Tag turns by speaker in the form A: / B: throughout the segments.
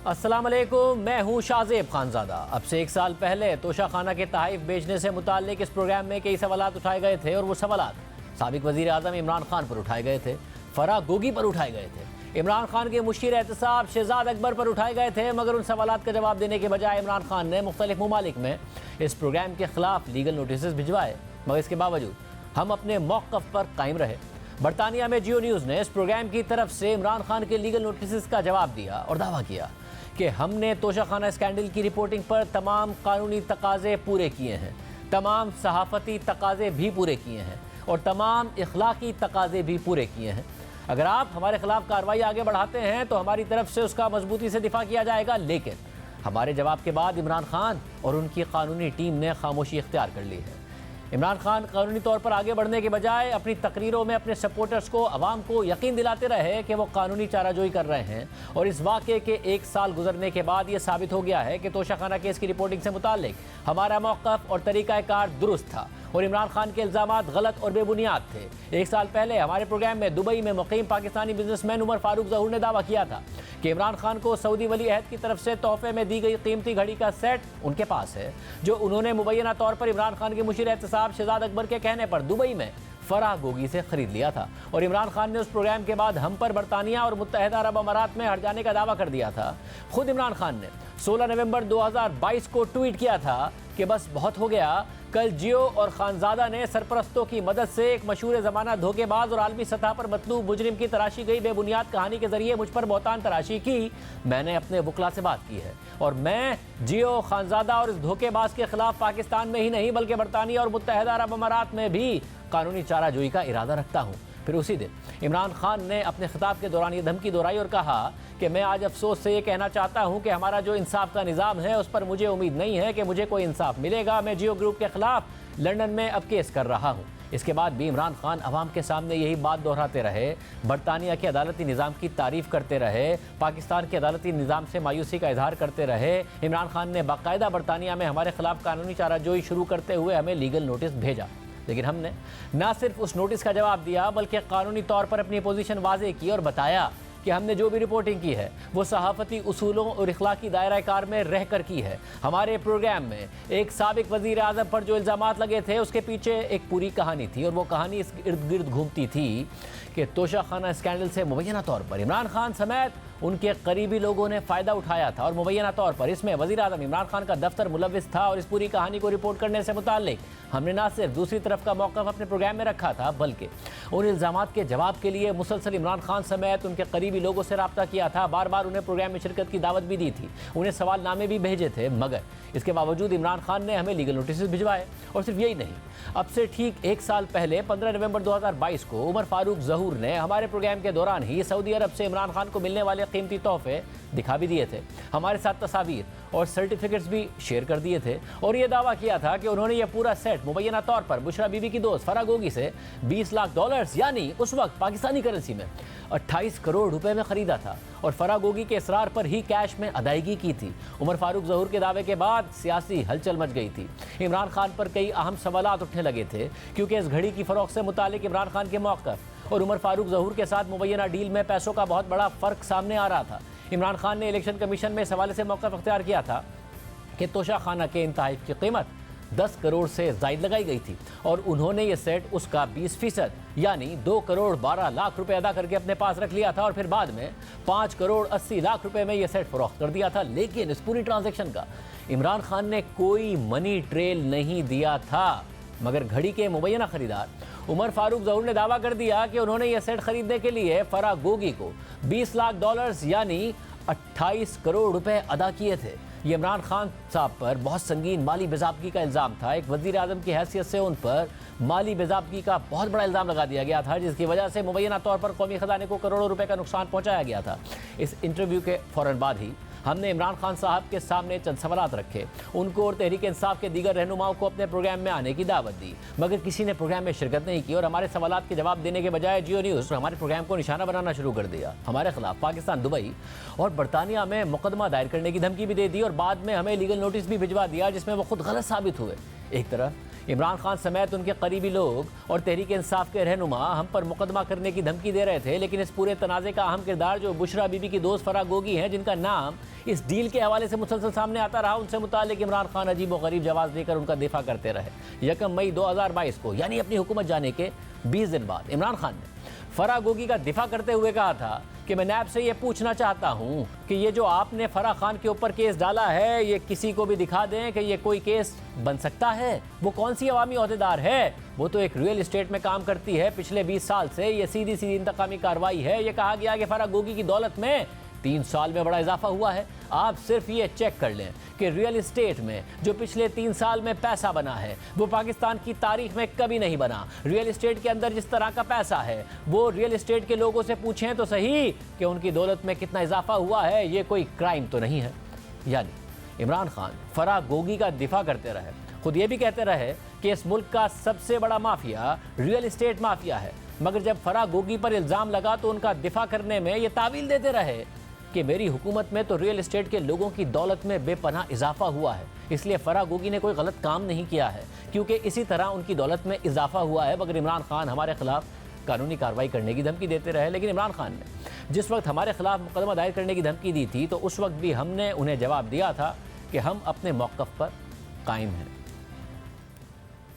A: अस्सलाम वालेकुम, मैं हूं शाहजेब खानजादा। अब से एक साल पहले तोशाखाना के तहाइफ बेचने से मुताल्लिक इस प्रोग्राम में कई सवालात उठाए गए थे और वो सवालात साबिक वज़ीर आज़म इमरान खान पर उठाए गए थे, फराह गोगी पर उठाए गए थे, इमरान खान के मुशीर एहतसाब शहजाद अकबर पर उठाए गए थे। मगर उन सवालात का जवाब देने के बजाय इमरान खान ने मुख्तलिफ ममालिक में इस प्रोग्राम के खिलाफ लीगल नोटिस भिजवाए। मगर इसके बावजूद हम अपने मौक़िफ़ पर कायम रहे। बरतानिया में जियो न्यूज़ ने इस प्रोग्राम की तरफ से इमरान खान के लीगल नोटिस का जवाब दिया और दावा किया कि हमने तोशाखाना स्कैंडल की रिपोर्टिंग पर तमाम कानूनी तकाज़े पूरे किए हैं, तमाम सहाफ़ती तकाज़े भी पूरे किए हैं और तमाम इखलाकी तकाज़े भी पूरे किए हैं। अगर आप हमारे खिलाफ कार्रवाई आगे बढ़ाते हैं तो हमारी तरफ से उसका मजबूती से दिफा किया जाएगा। लेकिन हमारे जवाब के बाद इमरान खान और उनकी कानूनी टीम ने खामोशी इख्तियार कर ली है। इमरान खान कानूनी तौर पर आगे बढ़ने के बजाय अपनी तकरीरों में अपने सपोर्टर्स को, अवाम को यकीन दिलाते रहे कि वो कानूनी चाराजोई कर रहे हैं। और इस वाक़े के एक साल गुजरने के बाद ये साबित हो गया है कि तोशाखाना केस की रिपोर्टिंग से मुताल्लिक हमारा मौक़िफ़ और तरीक़ाकार दुरुस्त था और इमरान खान के इल्ज़ामात गलत और बेबुनियाद थे। एक साल पहले हमारे प्रोग्राम में दुबई में मुक़ीम पाकिस्तानी बिजनेसमैन उमर फारूक ज़हूर ने दावा किया था कि इमरान खान को सऊदी वली अहद की तरफ से तोहफे में दी गई कीमती घड़ी का सेट उनके पास है, जो उन्होंने मुबैना तौर पर इमरान खान के मुशीर एहतसाब शहजाद अकबर के कहने पर दुबई में फराह गोगी से खरीद लिया था। और इमरान खान ने उस प्रोग्राम के बाद हम पर बरतानिया और मुत्तहदा अरब अमारात में हट जाने का दावा कर दिया था। खुद इमरान खान ने 16 नवंबर 2022 को ट्वीट किया था कि बस बहुत हो गया। कल जियो और खानजादा ने सरपरस्तों की मदद से एक मशहूर ज़माना धोखेबाज और आलमी सतह पर मतलूब मुजरिम की तराशी गई बेबुनियाद कहानी के जरिए मुझ पर बहुतान तराशी की। मैंने अपने वकला से बात की है और मैं जियो, खानजादा और इस धोखेबाज के खिलाफ पाकिस्तान में ही नहीं बल्कि बरतानिया और मुत्तहदा अरब अमारात में भी कानूनी चाराजोई का इरादा रखता हूँ। फिर उसी दिन इमरान खान ने अपने खिताब के दौरान ये धमकी दोहराई और कहा कि मैं आज अफसोस से ये कहना चाहता हूँ कि हमारा जो इंसाफ का निज़ाम है उस पर मुझे उम्मीद नहीं है कि मुझे कोई इंसाफ मिलेगा। मैं जियो ग्रुप के खिलाफ लंदन में अब केस कर रहा हूँ। इसके बाद भी इमरान खान अवाम के सामने यही बात दोहराते रहे, बरतानिया के अदालती निज़ाम की तारीफ़ करते रहे, पाकिस्तान के अदालती निज़ाम से मायूसी का इजहार करते रहे। इमरान खान ने बाकायदा बरतानिया में हमारे खिलाफ कानूनी चाराजोई शुरू करते हुए हमें लीगल नोटिस भेजा। लेकिन हमने न सिर्फ उस नोटिस का जवाब दिया बल्कि कानूनी तौर पर अपनी पोजीशन वाज़े की और बताया कि हमने जो भी रिपोर्टिंग की है वो सहाफ़ती उसूलों और इखलाकी दायरा कार में रह कर की है। हमारे प्रोग्राम में एक साबिक वज़ीर आज़म पर जो इल्ज़ामात लगे थे उसके पीछे एक पूरी कहानी थी और वो कहानी इस इर्द गिर्द घूमती थी कि तोशाखाना स्कैंडल से मुबैना तौर पर इमरान खान समेत उनके करीबी लोगों ने फ़ायदा उठाया था और मुबैना तौर पर इसमें वज़ीर आज़म इमरान खान का दफ्तर मुलव्विस था। और इस पूरी कहानी को रिपोर्ट करने से मुताल्लिक हमने ना सिर्फ दूसरी तरफ का मौक़िफ़ अपने प्रोग्राम में रखा था बल्कि उन इल्ज़ामात के जवाब के लिए मुसलसल इमरान खान समेत उनके करीबी लोगों से रब्ता किया था। बार बार उन्हें प्रोग्राम में शिरकत की दावत भी दी थी, उन्हें सवालनामे भी भेजे थे। मगर इसके बावजूद इमरान खान ने हमें लीगल नोटिस भिजवाए। और सिर्फ यही नहीं, अब से ठीक एक साल पहले 15 नवंबर 2022 को उमर फारूक ज़हूर ने हमारे प्रोग्राम के दौरान ही सऊदी अरब से इमरान खान को मिलने वाले कीमती तोहफे दिखा भी दिए थे, हमारे साथ तस्वीर और सर्टिफिकेट्स भी शेयर कर दिए थे और ये दावा किया था कि उन्होंने यह पूरा सेट मुबैना तौर पर बुशरा बीबी की दोस्त फराह गोगी से $20 लाख यानी उस वक्त पाकिस्तानी करेंसी में 28 करोड़ रुपए में खरीदा था और फराह गोगी के इसरार पर ही कैश में अदायगी की थी। उमर फारूक ज़हूर के दावे के बाद सियासी हलचल मच गई थी। इमरान खान पर कई अहम सवालात उठने लगे थे क्योंकि इस घड़ी की फ़रोख्त से मुतालिक इमरान खान के मौक़िफ़ और उमर फारूक ज़हूर के साथ मुबैना डील में पैसों का बहुत बड़ा फ़र्क सामने आ रहा था। इमरान खान ने इलेक्शन कमीशन में इस हवाले से मौक़िफ़ इख्तियार किया था कि तोशाखाना के इन तोहफ़े की कीमत 10 करोड़ से ज़ायद लगाई गई थी और उन्होंने ये सेट उसका 20% यानी 2 करोड़ 12 लाख रुपए अदा करके अपने पास रख लिया था और फिर बाद में 5 करोड़ 80 लाख रुपए में ये सेट फ़रोख्त कर दिया था। लेकिन इस पूरी ट्रांजैक्शन का इमरान खान ने कोई मनी ट्रेल नहीं दिया था। मगर घड़ी के मुबैना खरीदार उमर फारूक ज़हूर ने दावा कर दिया कि उन्होंने यह सेट खरीदने के लिए फराह गोगी को $20 लाख यानी 28 करोड़ रुपए अदा किए थे। ये इमरान खान साहब पर बहुत संगीन माली बेज़ाब्तगी का इल्ज़ाम था। एक वज़ीर आज़म की हैसियत से उन पर माली बेज़ाब्तगी का बहुत बड़ा इल्ज़ाम लगा दिया गया था जिसकी वजह से मुबैना तौर पर कौमी ख़जाने को करोड़ों रुपए का नुकसान पहुँचाया गया था। इस इंटरव्यू के फ़ौरन बाद ही हमने इमरान खान साहब के सामने चंद सवालात रखे, उनको और तहरीक इंसाफ के दीगर रहनुमाओं को अपने प्रोग्राम में आने की दावत दी, मगर किसी ने प्रोग्राम में शिरकत नहीं की और हमारे सवालात के जवाब देने के बजाय जियो न्यूज़ हमारे प्रोग्राम को निशाना बनाना शुरू कर दिया। हमारे खिलाफ पाकिस्तान, दुबई और बरतानिया में मुकदमा दायर करने की धमकी भी दे दी और बाद में हमें लीगल नोटिस भी भिजवा दिया जिसमें वो खुद गलत साबित हुए। एक तरफ इमरान खान समेत उनके करीबी लोग और तहरीक इंसाफ के रहनुमा हम पर मुकदमा करने की धमकी दे रहे थे, लेकिन इस पूरे तनाज़े का अहम किरदार जो बुशरा बीबी की दोस्त फराह गोगी हैं, जिनका नाम इस डील के हवाले से मुसलसल सामने आता रहा, उनसे मुताल्लिक इमरान खान अजीब व गरीब जवाब देकर उनका दिफा करते रहे। 1 मई 2022 को यानी अपनी हुकूमत जाने के 20 दिन बाद इमरान खान ने फराह गोगी का दिफा करते हुए कहा था कि मैं नैब से ये पूछना चाहता हूं कि ये जो आपने फराह खान के ऊपर केस डाला है, ये किसी को भी दिखा दें कि ये कोई केस बन सकता है। वो कौन सी अवामी ओहदेदार है? वो तो एक रियल इस्टेट में काम करती है पिछले 20 साल से। ये सीधी सीधी इंतकामी कार्रवाई है। ये कहा गया कि फराह गोगी की दौलत में 3 साल में बड़ा इजाफा हुआ है। आप सिर्फ ये चेक कर लें कि रियल इस्टेट में जो पिछले 3 साल में पैसा बना है वो पाकिस्तान की तारीख में कभी नहीं बना। रियल इस्टेट के अंदर जिस तरह का पैसा है वो रियल इस्टेट के लोगों से पूछें तो सही कि उनकी दौलत में कितना इजाफा हुआ है। ये कोई क्राइम तो नहीं है। यानी इमरान खान फराह गोगी का दिफा करते रहे, खुद ये भी कहते रहे कि इस मुल्क का सबसे बड़ा माफिया रियल इस्टेट माफिया है, मगर जब फराह गोगी पर इल्ज़ाम लगा तो उनका दिफा करने में ये तावील देते रहे कि मेरी हुकूमत में तो रियल इस्टेट के लोगों की दौलत में बेपनाह इजाफा हुआ है, इसलिए फराह गोगी ने कोई गलत काम नहीं किया है क्योंकि इसी तरह उनकी दौलत में इजाफा हुआ है। मगर इमरान खान हमारे खिलाफ कानूनी कार्रवाई करने की धमकी देते रहे। लेकिन इमरान खान ने जिस वक्त हमारे खिलाफ मुकदमा दायर करने की धमकी दी थी तो उस वक्त भी हमने उन्हें जवाब दिया था कि हम अपने मौक़िफ़ पर कायम हैं।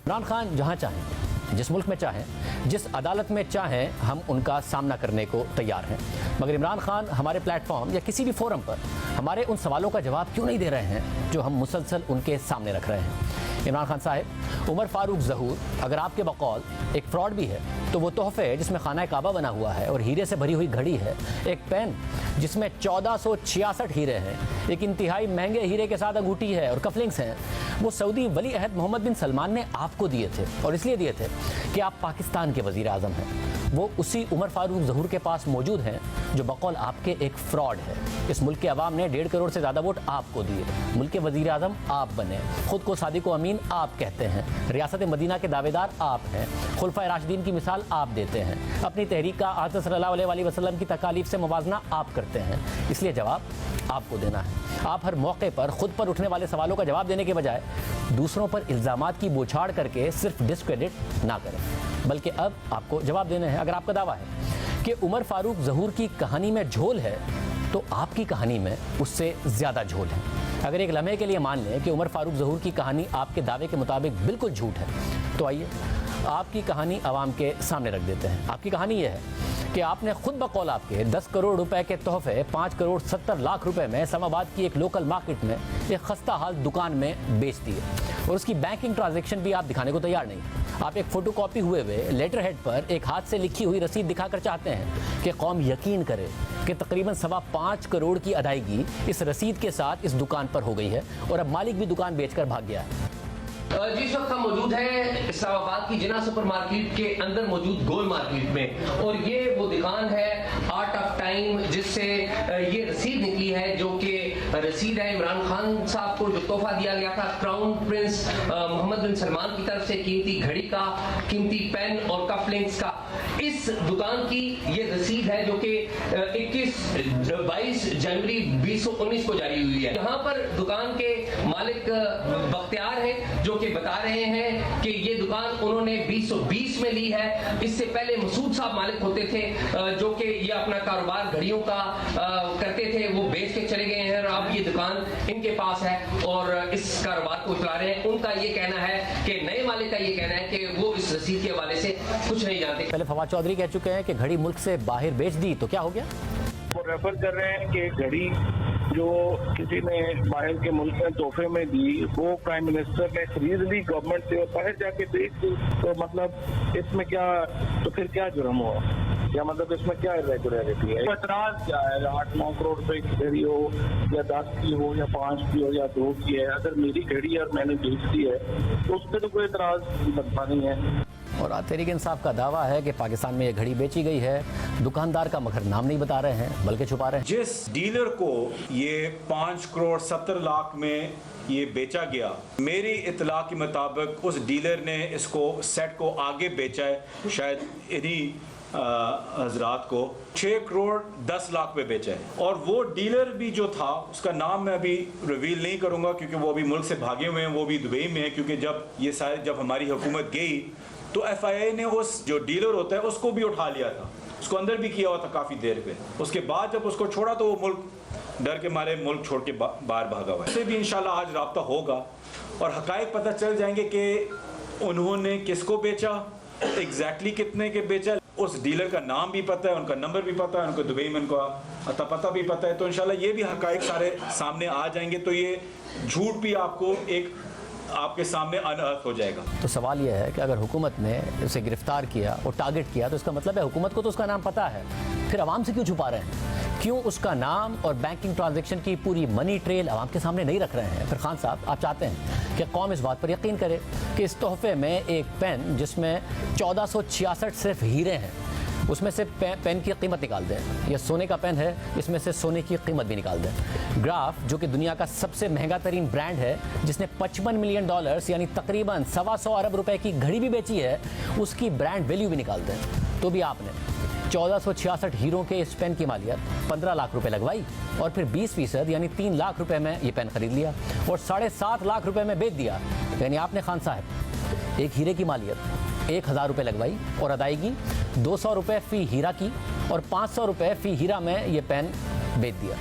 A: इमरान खान जहाँ चाहें, जिस मुल्क में चाहें, जिस अदालत में चाहें, हम उनका सामना करने को तैयार हैं। मगर इमरान खान हमारे प्लेटफॉर्म या किसी भी फोरम पर हमारे उन सवालों का जवाब क्यों नहीं दे रहे हैं जो हम मुसलसल उनके सामने रख रहे हैं। इमरान खान साहब, उमर फारूक ज़हूर अगर आपके बकौल एक फ्रॉड भी है तो वो तोहफे जिसमें खाना काबा बना हुआ है और हीरे से भरी हुई घड़ी है, एक पेन जिसमें 1466 हीरे हैं, एक इंतहाई महंगे हीरे के साथ अंगूठी है और कफलिंग्स हैं, वो सऊदी वली अहद मोहम्मद बिन सलमान ने आपको दिए थे और इसलिए दिए थे कि आप पाकिस्तान के वज़ीर आज़म हैं। वो उसी उमर फारूक ज़हूर के पास मौजूद हैं जो बकौल आपके एक फ्रॉड है। इस मुल्क के अवाम ने 1.5 करोड़ से ज़्यादा वोट आपको दिए, मुल्क के वज़ीर आज़म आप बने, खुद को सादिक व अमीन आप कहते हैं, रियासत मदीना के दावेदार आप हैं, खुलफाए राशिदीन की मिसाल आप देते हैं, अपनी तहरीक का आज़त सल्लल्लाहु अलैहि वसल्लम की तकालीफ से मुवाजना आप करते हैं, इसलिए जवाब आपको देना है। आप हर मौके पर खुद पर उठने वाले सवालों का जवाब देने के बजाय दूसरों पर इल्ज़ामात की बौछार करके सिर्फ डिस्क्रेडिट ना करें, बल्कि अब आपको जवाब देने हैं। अगर आपका दावा है कि उमर फारूक ज़हूर की कहानी में झोल है तो आपकी कहानी में उससे ज़्यादा झोल है। अगर एक लम्हे के लिए मान लें कि उमर फारूक ज़हूर की कहानी आपके दावे के मुताबिक बिल्कुल झूठ है, तो आइए आपकी कहानी आवाम के सामने रख देते हैं। आपकी कहानी यह है कि आपने खुद बकौल आपके 10 करोड़ रुपए के तोहफे 5 करोड़ 70 लाख रुपए में इस्लामाबाद की एक लोकल मार्केट में एक खस्ता हाल दुकान में बेच दिए और उसकी बैंकिंग ट्रांजैक्शन भी आप दिखाने को तैयार नहीं। आप एक फोटोकॉपी हुए लेटर हेड पर एक हाथ से लिखी हुई रसीद दिखाकर चाहते हैं कि कौम यकीन करे कि तकरीबन 5.25 करोड़ की अदायगी इस रसीद के साथ इस दुकान पर हो गई है और अब मालिक भी दुकान बेचकर भाग गया है।
B: जिस वक्त हम मौजूद हैं इस्लामाबाद की जिना सुपर मार्केट के अंदर मौजूद गोल मार्केट में, और ये वो दुकान है आर्ट ऑफ टाइम जिससे ये रसीद निकली है, जो कि रसीद है इमरान खान साहब को जो तोहफा दिया गया था क्राउन प्रिंस मोहम्मद बिन सलमान की तरफ से, कीमती घड़ी का, कीमती पेन और कफलिंग्स का। इस दुकान की ये रसीद है जो कि 22 जनवरी 2019 को जारी हुई है। यहाँ पर दुकान के मालिक बख्तियार हैं जो कि बता रहे हैं कि ये दुकान उन्होंने 2020 में ली है। इससे पहले मसूद साहब मालिक होते थे जो कि ये अपना कारोबार घड़ियों का करते थे, वो बेच के चले गए हैं और अब ये दुकान इनके पास है और इस कारोबार को चला रहे हैं। उनका ये कहना है कि नए मालिक का ये कहना है कि वो इस रसीद के हवाले से कुछ नहीं जानते।
A: पहले फवाद चौधरी कह चुके हैं कि घड़ी मुल्क से बाहर बेच दी, तो क्या हो गया?
C: वो रेफर कर रहे हैं कि घड़ी जो किसी ने बाहर के मुल्क में तोहफे में दी वो प्राइम मिनिस्टर ने खरीद ली गवर्नमेंट से और बाहर जाके बेच दी, तो मतलब इसमें क्या, तो फिर क्या जुर्म हुआ, या मतलब इसमें क्या इरेगुलरिटी है? एतराज क्या है? 8-9 करोड़ रुपए की घड़ी हो या 10 की हो या 5 की हो या 2 की है, अगर मेरी घड़ी और मैंने बेच दी है तो उस पर तो कोई एतराज बनता नहीं है।
A: और तहरीक इंसाफ का दावा है कि पाकिस्तान में ये घड़ी बेची गई है, दुकानदार का मगर नाम नहीं बता रहे हैं बल्कि छुपा रहे हैं।
D: जिस डीलर को ये 5 करोड़ 70 लाख में ये बेचा गया, मेरी इतला के मुताबिक उस डीलर ने इसको सेट को आगे बेचा है, शायद इन्हीं हजरात को 6 करोड़ 10 लाख पे बेचा है। और वो डीलर भी जो था उसका नाम मैं अभी रिवील नहीं करूंगा क्योंकि वो अभी मुल्क से भागे हुए हैं, वो भी दुबई में है, क्योंकि जब हमारी हुकूमत गई तो FIA ने उस जो डीलर होता है उसको भी उठा लिया था, उसको अंदर भी किया हुआ था काफ़ी देर पे। उसके बाद जब उसको छोड़ा तो वो मुल्क डर के मारे मुल्क छोड़ के बाहर भागा हुआ है। उससे भी इंशाल्लाह आज राब्ता होगा और हकायक पता चल जाएंगे कि उन्होंने किसको बेचा, एग्जैक्टली कितने के बेचा। उस डीलर का नाम भी पता है, उनका नंबर भी पता है, उनको दुबई में उनका अता पता भी पता है। तो इंशाल्लाह ये भी हकायक सारे सामने आ जाएंगे, तो ये झूठ भी आपको एक आपके सामने अनअर्थ हो जाएगा।
A: तो सवाल यह है कि अगर हुकूमत ने उसे गिरफ्तार किया और टारगेट किया तो इसका मतलब है हुकूमत को तो उसका नाम पता है, फिर आवाम से क्यों छुपा रहे हैं? क्यों उसका नाम और बैंकिंग ट्रांजैक्शन की पूरी मनी ट्रेल आवाम के सामने नहीं रख रहे हैं? फिर खान साहब, आप चाहते हैं कि कौम इस बात पर यकीन करे कि इस तोहफे में एक पेन जिसमें 1466 सिर्फ हीरे हैं, उसमें से पेन की कीमत निकाल दें। यह सोने का पेन है, इसमें से सोने की कीमत भी निकाल दें। ग्राफ जो कि दुनिया का सबसे महंगा तरीन ब्रांड है, जिसने $55 मिलियन यानी तकरीबन 125 अरब रुपए की घड़ी भी बेची है, उसकी ब्रांड वैल्यू भी निकाल दें। तो भी आपने 1466 हीरों के इस पेन की मालियत 15 लाख रुपए लगवाई और फिर 20% यानी 3 लाख रुपए में ये पेन खरीद लिया और 7.5 लाख रुपए में बेच दिया। यानी आपने खान साहब एक हीरे की मालियत 1000 रुपये लगवाई और अदायगी 200 रुपये फ़ी हीरा की और 500 रुपये फ़ी हीरा में ये पेन बेच दिया।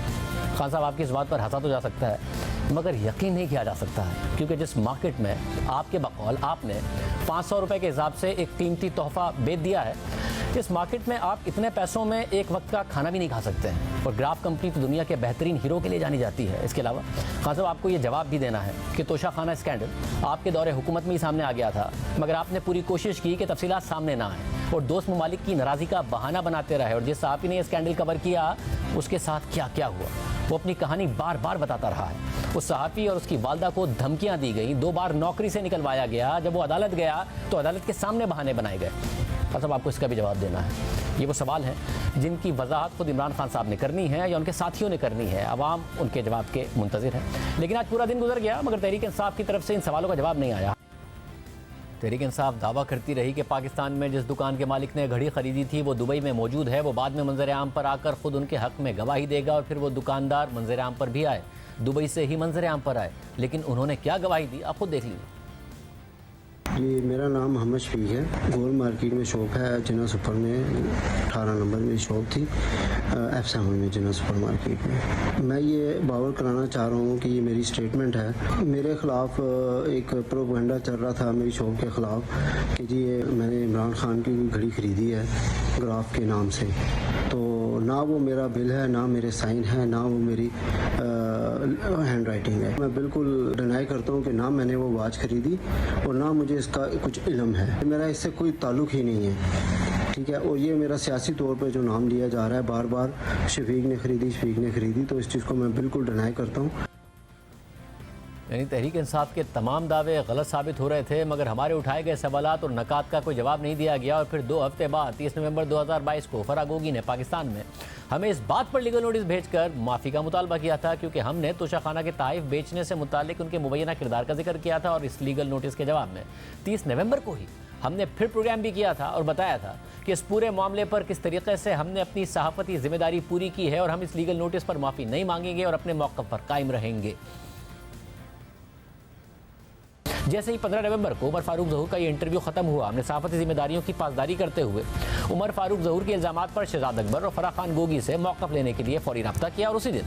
A: खान साहब, आपकी इस बात पर हंसा तो जा सकता है मगर यकीन नहीं किया जा सकता है, क्योंकि जिस मार्केट में आपके बकौल आपने 500 रुपये के हिसाब से एक कीमती तोहफा बेच दिया है, इस मार्केट में आप इतने पैसों में एक वक्त का खाना भी नहीं खा सकते हैं। और ग्राफ कंपनी तो दुनिया के बेहतरीन हीरो के लिए जानी जाती है। इसके अलावा खान साहब, आपको ये जवाब भी देना है कि तोशाखाना स्कैंडल आपके दौरे हुकूमत में ही सामने आ गया था, मगर आपने पूरी कोशिश की कि तफसीलात सामने ना आए और दोस्त ममालिक की नाराज़गी का बहाना बनाते रहे। और जिस सहाफ़ी ने ये स्कैंडल कवर किया उसके साथ क्या क्या हुआ वो अपनी कहानी बार बार बताता रहा है। उस सहाफ़ी और उसकी वालदा को धमकियाँ दी गई, 2 बार नौकरी से निकलवाया गया। जब वो अदालत गया तो अदालत के सामने बहाने बनाए गए। मतलब आपको इसका भी जवाब देना है। ये वो सवाल हैं जिनकी वजाहत खुद इमरान खान साहब ने करनी है या उनके साथियों ने करनी है। आवाम उनके जवाब के मुंतज़िर है। लेकिन आज पूरा दिन गुजर गया मगर तहरीक इंसाफ की तरफ से इन सवालों का जवाब नहीं आया। तहरीक इंसाफ दावा करती रही कि पाकिस्तान में जिस दुकान के मालिक ने घड़ी खरीदी थी वो दुबई में मौजूद है। वो बाद में मंजर आम पर आकर खुद उनके हक़ में गवाही देगा और फिर वो दुकानदार मंजर आम पर भी आए, दुबई से ही मंजर आम पर आए। लेकिन उन्होंने क्या गवाही दी आप खुद देख लीजिए।
E: जी, मेरा नाम मोहम्मद शफीक है। गोल मार्केट में शॉप है, जिना सुपर में 18 नंबर में शॉप थी, F7 में जिना सुपर मार्केट में। मैं ये बावर कराना चाह रहा हूँ कि ये मेरी स्टेटमेंट है। मेरे ख़िलाफ़ एक प्रोपेगेंडा चल रहा था मेरी शॉप के ख़िलाफ़ कि जी ये मैंने इमरान खान की घड़ी ख़रीदी है ग्राफ के नाम से। तो ना वो मेरा बिल है, ना मेरे साइन है, ना वो मेरी हैंड राइटिंग है। मैं बिल्कुल डिनाई करता हूँ कि ना मैंने वो वॉच खरीदी और ना मुझे इसका कुछ इल्म है। मेरा इससे कोई ताल्लुक़ ही नहीं है, ठीक है। और ये मेरा सियासी तौर पे जो नाम लिया जा रहा है बार बार, शफीक ने खरीदी, तो इस चीज़ को मैं बिल्कुल डिनाई करता हूँ।
A: यानी तहरीक इंसाफ के तमाम दावे गलत साबित हो रहे थे मगर हमारे उठाए गए सवालात और नकात का कोई जवाब नहीं दिया गया। और फिर 2 हफ्ते बाद 30 नवंबर 2022 को फराह गोगी ने पाकिस्तान में हमें इस बात पर लीगल नोटिस भेजकर माफ़ी का मुतालबा किया था क्योंकि हमने तोशाखाना के तहफ़ बेचने से मुतालिक उनके मुबैना किरदार का जिक्र किया था। और इस लीगल नोटिस के जवाब में 30 नवंबर को ही हमने फिर प्रोग्राम भी किया था और बताया था कि इस पूरे मामले पर किस तरीके से हमने अपनी सहाफ़ती जिम्मेदारी पूरी की है और हम इस लीगल नोटिस पर माफ़ी नहीं मांगेंगे और अपने मौक़िफ़ पर कायम रहेंगे। जैसे ही 15 नवंबर को उमर फारूक ज़हूर का ये इंटरव्यू खत्म हुआ, हमने सहाफ़ती जिम्मेदारियों की पासदारी करते हुए उमर फारूक ज़हूर के इल्ज़ामात पर शहजाद अकबर और फराह खान गोगी से मौक़िफ़ लेने के लिए फ़ौरी रब्ता किया और उसी दिन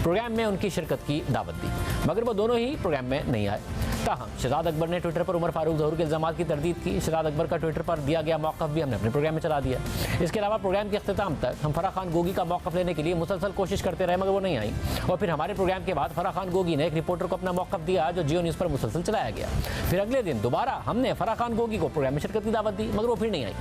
A: प्रोग्राम में उनकी शिरकत की दावत दी, मगर वो दोनों ही प्रोग्राम में नहीं आए। ताहम शहजाद अकबर ने ट्विटर पर उमर फारूक ज़हूर के इल्ज़ामात की तरदीद की। शहजाद अकबर का ट्विटर पर दिया गया मौक़िफ़ भी हमने अपने प्रोग्राम में चला दिया। इसके अलावा प्रोग्राम के अख्तिताम तक हम फराह खान गोगी का मौक़िफ़ लेने के लिए मुसलसल कोशिश करते रहे मगर वो नहीं आई। और फिर हमारे प्रोग्राम के बाद फराह खान गोगी ने एक रिपोर्टर को अपना मौक़िफ़ दिया जो जियो न्यूज़ पर मुसलसल चलाया गया। फिर अगले दिन दोबारा हमने फराह खान गोगी को प्रोग्राम में शिरकत की दावत दी मगर वो फिर नहीं आई।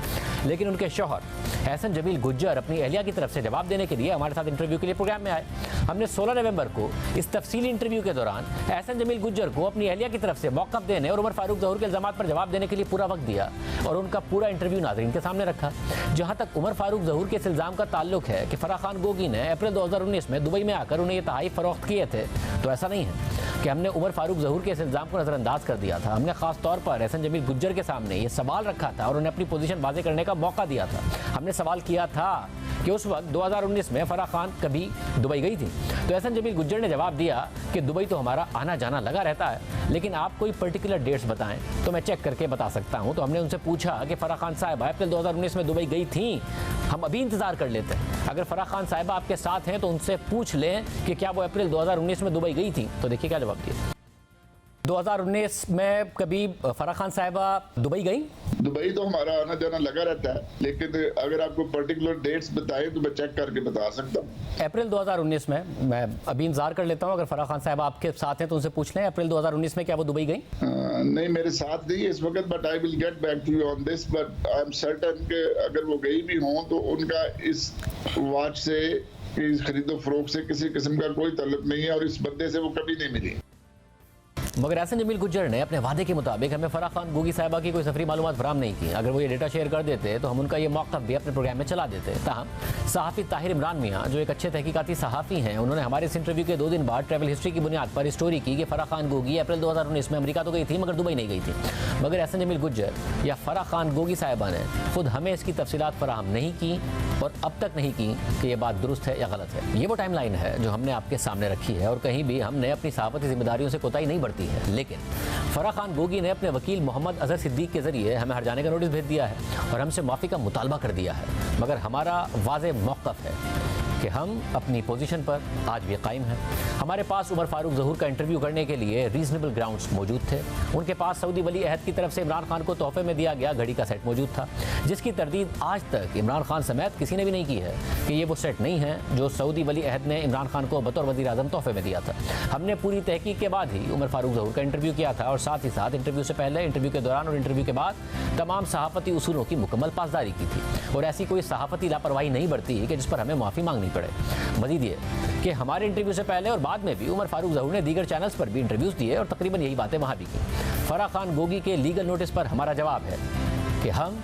A: लेकिन उनके शौहर एहसन जमील गुज्जर अपनी अहलिया की तरफ से जवाब देने के लिए हमारे साथ इंटरव्यू के लिए प्रोग्राम में आए। हमने 16 नवंबर को इस तफसीली इंटरव्यू के दौरान एहसन जमील गुज्जर को अपनी अहलिया की तरफ से मौक़िफ़ देने और उमर फारूक ज़हूर के इल्ज़ामात पर जवाब देने के लिए पूरा वक्त दिया और उनका पूरा इंटरव्यू नाज़रीन के सामने रखा। जहाँ तक उमर फारूक ज़हूर के इस इल्ज़ाम का ताल्लुक है कि फराह खान गोगी ने अप्रैल 2019 में दुबई में आकर उन्हें ये तहाइफ फ़रोख्त किए थे, तो ऐसा नहीं है कि हमने उमर फारूक ज़हूर के इस इल्ज़ाम को नज़रअंदाज कर दिया था। हमने ख़ास तौर पर एहसन जमील गुज्जर के सामने ये सवाल रखा था और उन्हें अपनी पोजीशन वाज़े करने का मौका दिया था। हमने सवाल किया था कि उस वक्त 2019 में फराह खान कभी दुबई गई थी, तो एहसन जमील गुज्जर ने जवाब दिया कि दुबई तो हमारा आना जाना लगा रहता है, लेकिन आप कोई पर्टिकुलर डेट्स बताएं तो मैं चेक करके बता सकता हूं। तो हमने उनसे पूछा कि फराह खान साहिबा अप्रैल 2019 में दुबई गई थी, हम अभी इंतजार कर लेते हैं। अगर फराह खान साहिबा आपके साथ हैं तो उनसे पूछ लें कि क्या वो अप्रैल 2019 में दुबई गई थी। तो देखिए क्या जवाब दिया। 2019 में कभी फराह खान साहिबा दुबई गई?
F: दुबई तो हमारा आना जाना लगा रहता है, लेकिन अगर आपको पर्टिकुलर डेट्स बताएं तो मैं चेक करके बता सकता हूँ।
A: अप्रैल 2019 में, मैं अभी इंतजार कर लेता हूँ, अगर फराह खान साहिबा आपके साथ हैं तो उनसे पूछ लें अप्रैल 2019 में क्या वो दुबई गई?
F: नहीं, मेरे साथ नहीं है इस वक्त, but I will get back to you on this, but I am certain कि अगर वो गई भी हों तो उनका इस वॉच से, इस खरीदो फरोख्त से किसी किस्म का कोई ताल्लुक नहीं है और इस बंदे से वो कभी नहीं मिली।
A: मगर एहसन जमील गुज्जर ने अपने वादे के मुताबिक हमें फराह खान गोगी साहिबा की कोई सफरी मालूमात फराहम नहीं की। अगर वो ये डेटा शेयर कर देते तो हम उनका ये मौक़िफ़ भी अपने प्रोग्राम में चला देते। ताहम सहाफ़ी ताहिर इमरान मियाँ, जो एक अच्छे तहकीकाती सहाफ़ी हैं, उन्होंने हमारे इस इंटरव्यू के 2 दिन बाद ट्रैवल हिस्ट्री की बुनियाद पर स्टोरी की कि फराह खान गोगी अप्रैल 2019 में अमेरिका तो गई थी मगर दुबई नहीं गई थी। मगर एहसन जमील गुज्जर या फराह खान गोगी साहिबा ने खुद हमें इसकी तफसीलात फराहम नहीं की और अब तक नहीं की कि ये बात दुरुस्त है या गलत है। ये वो टाइमलाइन है जो हमने आपके सामने रखी है और कहीं भी हमने अपनी सहाफ़ती जिम्मेदारियों से कोताही नहीं बरती है। लेकिन फराह खान गोगी ने अपने वकील मोहम्मद अजहर सिद्दीक के जरिए हमें हर जाने का नोटिस भेज दिया है और हमसे माफ़ी का मुतालबा कर दिया है। मगर हमारा वाज़े मौक़िफ़ है कि हम अपनी पोजीशन पर आज भी कायम हैं। हमारे पास उमर फारूक ज़हूर का इंटरव्यू करने के लिए रीज़नेबल ग्राउंड्स मौजूद थे। उनके पास सऊदी वली अहद की तरफ से इमरान खान को तोहफे में दिया गया घड़ी का सेट मौजूद था, जिसकी तरदीद आज तक इमरान खान समेत किसी ने भी नहीं की है कि ये वो सेट नहीं है जो सऊदी वली अहद ने इमरान खान को बतौर वज़ीर आज़म तोहफे में दिया था। हमने पूरी तहकीक के बाद ही उमर फारूक ज़हूर का इंटरव्यू किया था और साथ ही साथ इंटरव्यू से पहले, इंटरव्यू के दौरान और इंटरव्यू के बाद तमाम सहाफ़ती उसूलों की मुकम्मल पासदारी की थी और ऐसी कोई सहाफ़ती लापरवाही नहीं बरती कि जिस पर हमें माफ़ी मांगनी पड़े। मज़ीद ये कि हमारे इंटरव्यू से पहले और बाद में भी उमर फारूक ज़हूर ने दीगर चैनल्स पर भी इंटरव्यूज़ दिए और तकरीबन यही बातें वहाँ भी की। फराह खान गोगी के लीगल नोटिस पर हमारा जवाब है कि हम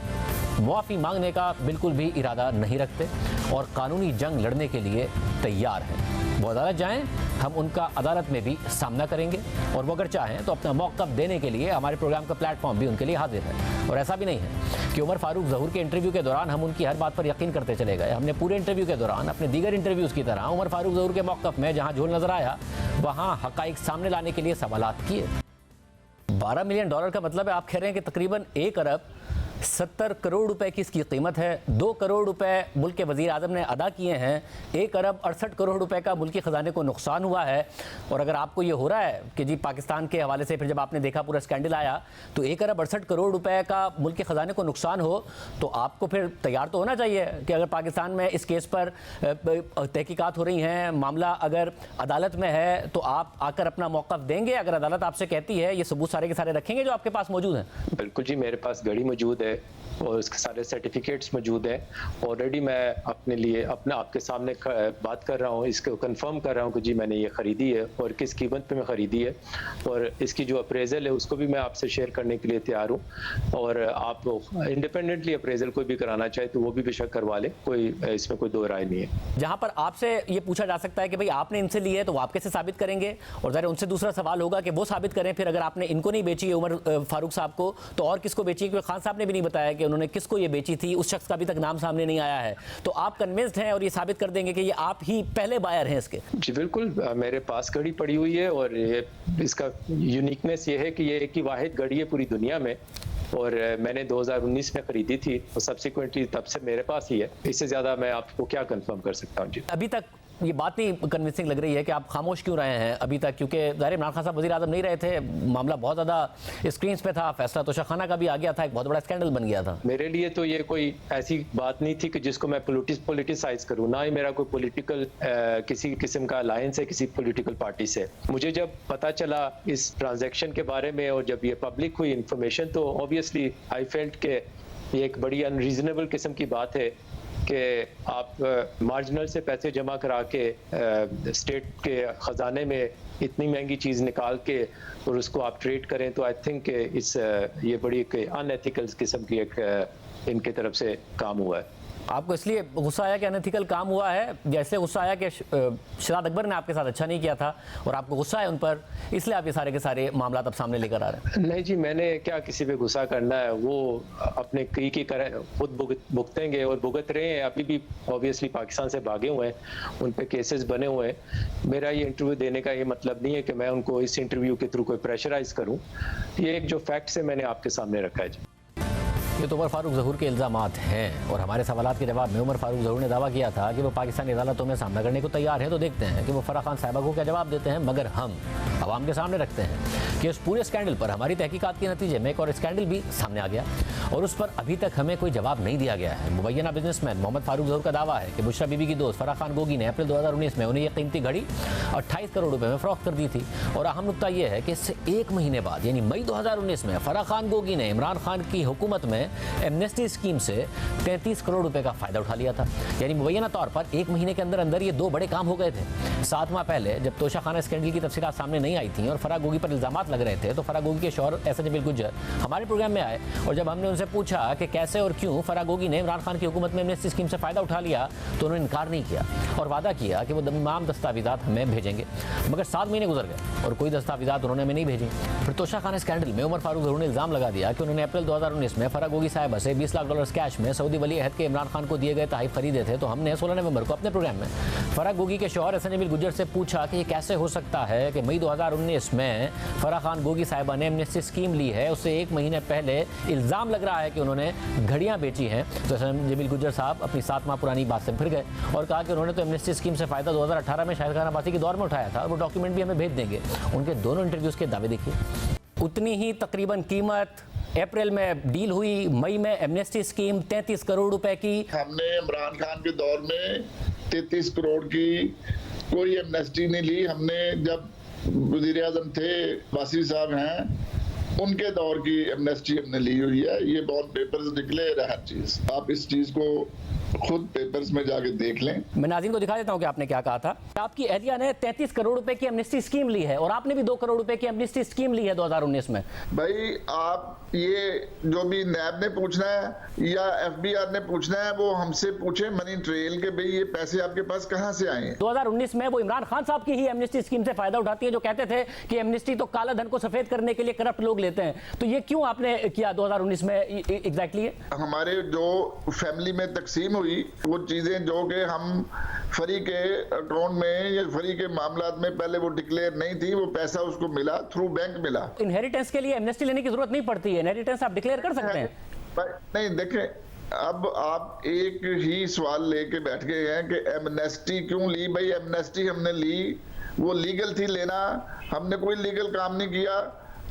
A: मुआफ़ी मांगने का बिल्कुल भी इरादा नहीं रखते और कानूनी जंग लड़ने के लिए तैयार हैं। वो अदालत जाएं, हम उनका अदालत में भी सामना करेंगे और वो अगर चाहें तो अपना मौक़िफ़ देने के लिए हमारे प्रोग्राम का प्लेटफॉर्म भी उनके लिए हाजिर है। और ऐसा भी नहीं है कि उमर फारूक ज़हूर के इंटरव्यू के दौरान हम उनकी हर बात पर यकीन करते चले गए। हमने पूरे इंटरव्यू के दौरान अपने दीगर इंटरव्यूज़ की तरह उमर फारूक ज़हूर के मौक़िफ़ में जहाँ झोल नज़र आया वहाँ हक़ाइक़ सामने लाने के लिए सवालात किए। $12 मिलियन का मतलब है, आप कह रहे हैं कि तकरीबन 1 अरब 70 करोड़ रुपए की इसकी कीमत है। 2 करोड़ रुपए मुल्क के वज़ीर आज़म ने अदा किए हैं। 1 अरब 68 करोड़ रुपए का मुल्की ख़जाने को नुकसान हुआ है। और अगर आपको ये हो रहा है कि जी पाकिस्तान के हवाले से फिर जब आपने देखा पूरा स्कैंडल आया तो 1 अरब 68 करोड़ रुपए का मुल्की ख़जाने को नुकसान हो तो आपको फिर तैयार तो होना चाहिए कि अगर पाकिस्तान में इस केस पर तहकीकात हो रही हैं, मामला अगर अदालत में है तो आप आकर अपना मौक़िफ़ देंगे। अगर अदालत आपसे कहती है ये सबूत सारे के सारे रखेंगे जो आपके पास मौजूद हैं?
G: बिल्कुल जी, मेरे पास घड़ी मौजूद है और उसके सारे सर्टिफिकेट्स मौजूद हैं। ऑलरेडी मैं अपने लिए आपके सामने बात कर रहा हूँ, इसको कंफर्म कर रहा हूँ कि जी मैंने ये ख़रीदी है और किस कीमत पे मैं ख़रीदी है और इसकी जो अप्रेजल है उसको भी मैं आपसे शेयर करने के लिए तैयार हूँ। और आप इंडिपेंडेंटली अप्रेजल कोई भी कराना चाहे तो वो भी बेशक करवा लें, कोई इसमें कोई दो राय नहीं है।
A: जहाँ पर आपसे ये पूछा जा सकता है कि भाई आपने इनसे ली है तो वो आप कैसे साबित करेंगे, और ज़रा उनसे दूसरा सवाल होगा कि वो साबित करें फिर अगर आपने इनको नहीं बेची है उमर फारूक साहब को तो और किसको बेची है, क्योंकि खान साहब ने भी नहीं बताया कि उन्होंने किसको ये बेची थी, उस शख्स का अभी तक नाम सामने नहीं आया है। तो आप कन्विंस्ड हैं और ये साबित कर देंगे कि ये आप ही पहले बायर हैं इसके?
G: जी बिल्कुल, मेरे पास घड़ी पड़ी हुई है और ये इसका यूनिकनेस ये है कि ये एक ही वाहिद घड़ी है पूरी दुनिया में और मैंने 2019 में खरीदी थी और सब्सिक्वेंटली तब से मेरे पास ही है। इससे ज़्यादा मैं आपको क्या कंफर्म कर सकता हूँ जी।
A: अभी तक ये बात नहीं कन्विंसिंग लग रही है कि आप खामोश क्यों रहे हैं अभी तक, क्योंकि ज़ाहिर इमरान खान साहब वज़ीर आज़म नहीं रहे थे, मामला बहुत ज़्यादा स्क्रीन पे था, फैसला तोशाखाना का भी आ गया था, एक बहुत बड़ा स्कैंडल बन गया था।
G: मेरे लिए तो ये कोई ऐसी बात नहीं थी कि जिसको मैं पोलिटिसाइज करूँ, ना ही मेरा कोई पॉलिटिकल किसी किस्म का अलायंस है किसी पॉलिटिकल पार्टी से। मुझे जब पता चला इस ट्रांजैक्शन के बारे में और जब ये पब्लिक हुई इंफॉर्मेशन तो ऑब्वियसली आई फेल्ट के ये एक बड़ी अनरीजनेबल किस्म की बात है कि आप मार्जिनल से पैसे जमा करा के स्टेट के ख़जाने में इतनी महंगी चीज़ निकाल के और उसको आप ट्रेड करें, तो आई थिंक ये बड़ी एक अनएथिकल किस्म की एक इनके तरफ से काम हुआ है।
A: आपको इसलिए गुस्सा आया कि अनएथिकल काम हुआ है, जैसे गुस्सा आया कि शहजाद अकबर ने आपके साथ अच्छा नहीं किया था और आपको गुस्सा है उन पर, इसलिए आप ये सारे के सारे मामला अब सामने लेकर आ रहे हैं?
G: नहीं जी, मैंने क्या किसी पे गुस्सा करना है, वो अपने की खुद भुगतेंगे और भुगत रहे हैं। अभी भी ऑब्वियसली पाकिस्तान से भागे हुए हैं, उन पे केसेस बने हुए हैं। मेरा ये इंटरव्यू देने का ये मतलब नहीं है कि मैं उनको इस इंटरव्यू के थ्रू कोई प्रेशराइज करूं। ये एक जो फैक्ट्स है मैंने आपके सामने रखा है जी।
A: ये तो उमर फारूक ज़हूर के इल्ज़ामात हैं और हमारे सवालात के जवाब में उमर फारूक ज़हूर ने दावा किया था कि वो पाकिस्तानी अदालतों में सामना करने को तैयार है। तो देखते हैं कि वो फराह खान साहिबा को क्या जवाब देते हैं, मगर हम आवाम के सामने रखते हैं कि उस पूरे स्कैंडल पर हमारी तहकीकात के नतीजे में एक और स्कैंडल भी सामने आ गया और उस पर अभी तक हमें कोई जवाब नहीं दिया गया है। मुबैना बिजनेसमैन मोहम्मद फारूक ज़हूर का दावा है कि बुशरा बीबी की दोस्त फराह खान गोगी ने अप्रैल 2019 में उन्हें यह कीमती घड़ी 28 करोड़ रुपए में फरोख्त कर दी थी। और अहम नुकता यह है कि इससे एक महीने बाद यानी मई 2019 में फराह खान गोगी ने इमरान खान की हुकूमत में एमनेस्टी स्कीम से 33 करोड़ रुपए का फायदा उठा लिया था। यानी मुबैना तौर पर एक महीने के अंदर अंदर ये दो बड़े काम हो गए थे। 7 माह पहले जब तोशाखाना स्कैंडल की तफसीलात सामने नहीं आई थी और फराह गोगी पर इल्जामात लग रहे थे तो फराह गोगी के शौहर एहसन जमील गुज्जर हमारे प्रोग्राम में आए और जब हमने उनसे पूछा कि कैसे और क्यों फराह गोगी ने इमरान खान की हुकूमत में एमनेस्टी स्कीम से फायदा उठा लिया तो उन्होंने इनकार नहीं किया और वादा किया कि वो तमाम दस्तावेजात हमें भेजेंगे। मगर 7 महीने गुजर गए और कोई दस्तावेजात उन्होंने हमें नहीं भेजी। फिर तोशाखाना स्कैंडल में उमर फारूक ज़हूर ने इल्जाम लगा दिया कि उन्होंने अप्रैल 2019 में फराह गोगी साहिबा से $20 लाख कैश में सऊदी वली अहद के इमरान खान को दिए गए तहफ़ खरीदे थे। तो हमने 16 नवंबर को अपने प्रोग्राम में फराह गोगी के शौहर एहसन जमील गुज्जर से पूछा कि ये कैसे हो सकता है कि मई 2019 में फराह खान गोगी साहिबा ने एमनेस्टी स्कीम ली है, उससे एक महीने पहले इल्ज़ाम लग रहा है कि उन्होंने घड़ियां बेची हैं। तो एहसन जमील गुज्जर साहब अपनी 7 माह पुरानी बात से फिर गए और कहा कि उन्होंने तो एमनेस्टी स्कीम से फ़ायदा 2018 में शाहिद खान अब्बासी के दौर में उठाया था और वो डॉक्यूमेंट भी हमें भेज देंगे। उनके दोनों इंटरव्यूज़ के दावे देखिए। उतनी ही तकरीबन कीमत अप्रैल में डील हुई, मई में एमनेस्टी स्कीम 33 करोड़ रुपए की।
F: हमने इमरान खान के दौर में 33 करोड़ की कोई एमनेस्टी नहीं ली। हमने जब वज़ीर आज़म थे, वासी साहब हैं, उनके दौर की एमनेस्टी हमने ली हुई है। ये बहुत पेपर्स डिक्लेयर है हर चीज़। आप इस चीज़ को खुद पेपर्स में जाके देख लें।
A: मैं नाज़रीन को दिखा देता हूं कि आपने क्या कहा था। आपकी एहलिया ने 33 करोड़ रुपए की एमनेस्टी स्कीम ली है और आपने भी 2 करोड़ रुपए की एमनेस्टी स्कीम ली है 2019 में।
F: भाई आप ये जो भी नैब ने पूछना है या एफबीआर ने पूछना है वो हमसे पूछे मनी ट्रेल के भाई ये पैसे आपके पास कहां से आए हैं। 2019
A: में वो इमरान खान साहब की ही एमनेस्टी स्कीम से फायदा उठाती है जो कहते थे कि एमनेस्टी तो काला धन को सफेद करने के लिए करप्ट लोग लेते हैं। तो ये क्यों आपने किया 2019 में एग्जैक्टली?
F: हमारे जो फैमिली में तकसीम हुई वो चीजें जो कि हम फरी के अकाउंट में या फरी के मामलात में पहले वो डिक्लेयर नहीं थी, वो पैसा उसको मिला थ्रू बैंक मिला।
A: इनहेरिटेंस के लिए एमनेस्टी लेने की जरूरत नहीं पड़ती है, इनहेरिटेंस आप डिक्लेयर कर सकते हैं।
F: नहीं देखें, अब आप एक ही सवाल लेके बैठ गए हैं कि एमनेस्टी क्यों ली। भाई एमनेस्टी हमने ली, वो लीगल थी लेना, हमने कोई लीगल काम नहीं किया।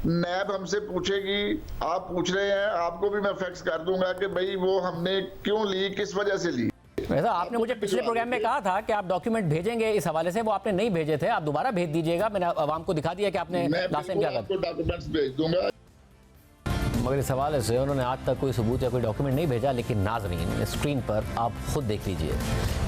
F: नैब हमसे पूछेगी, आप पूछ रहे हैं, आपको भी मैं फैक्स कर दूंगा कि भाई वो हमने क्यों ली, किस वजह से ली।
A: वैसा आपने मुझे पिछले प्रोग्राम में कहा था कि आप डॉक्यूमेंट भेजेंगे इस हवाले से, वो आपने नहीं भेजे थे, आप दोबारा भेज दीजिएगा। मैंने आवाम को दिखा दिया कि आपने लास्ट टाइम क्या कहा।
F: डॉक्यूमेंट्स भेज दूंगा।
A: मगर इस हवाले से उन्होंने आज तक कोई सबूत या कोई डॉक्यूमेंट नहीं भेजा। लेकिन नाजरीन स्क्रीन पर आप खुद देख लीजिए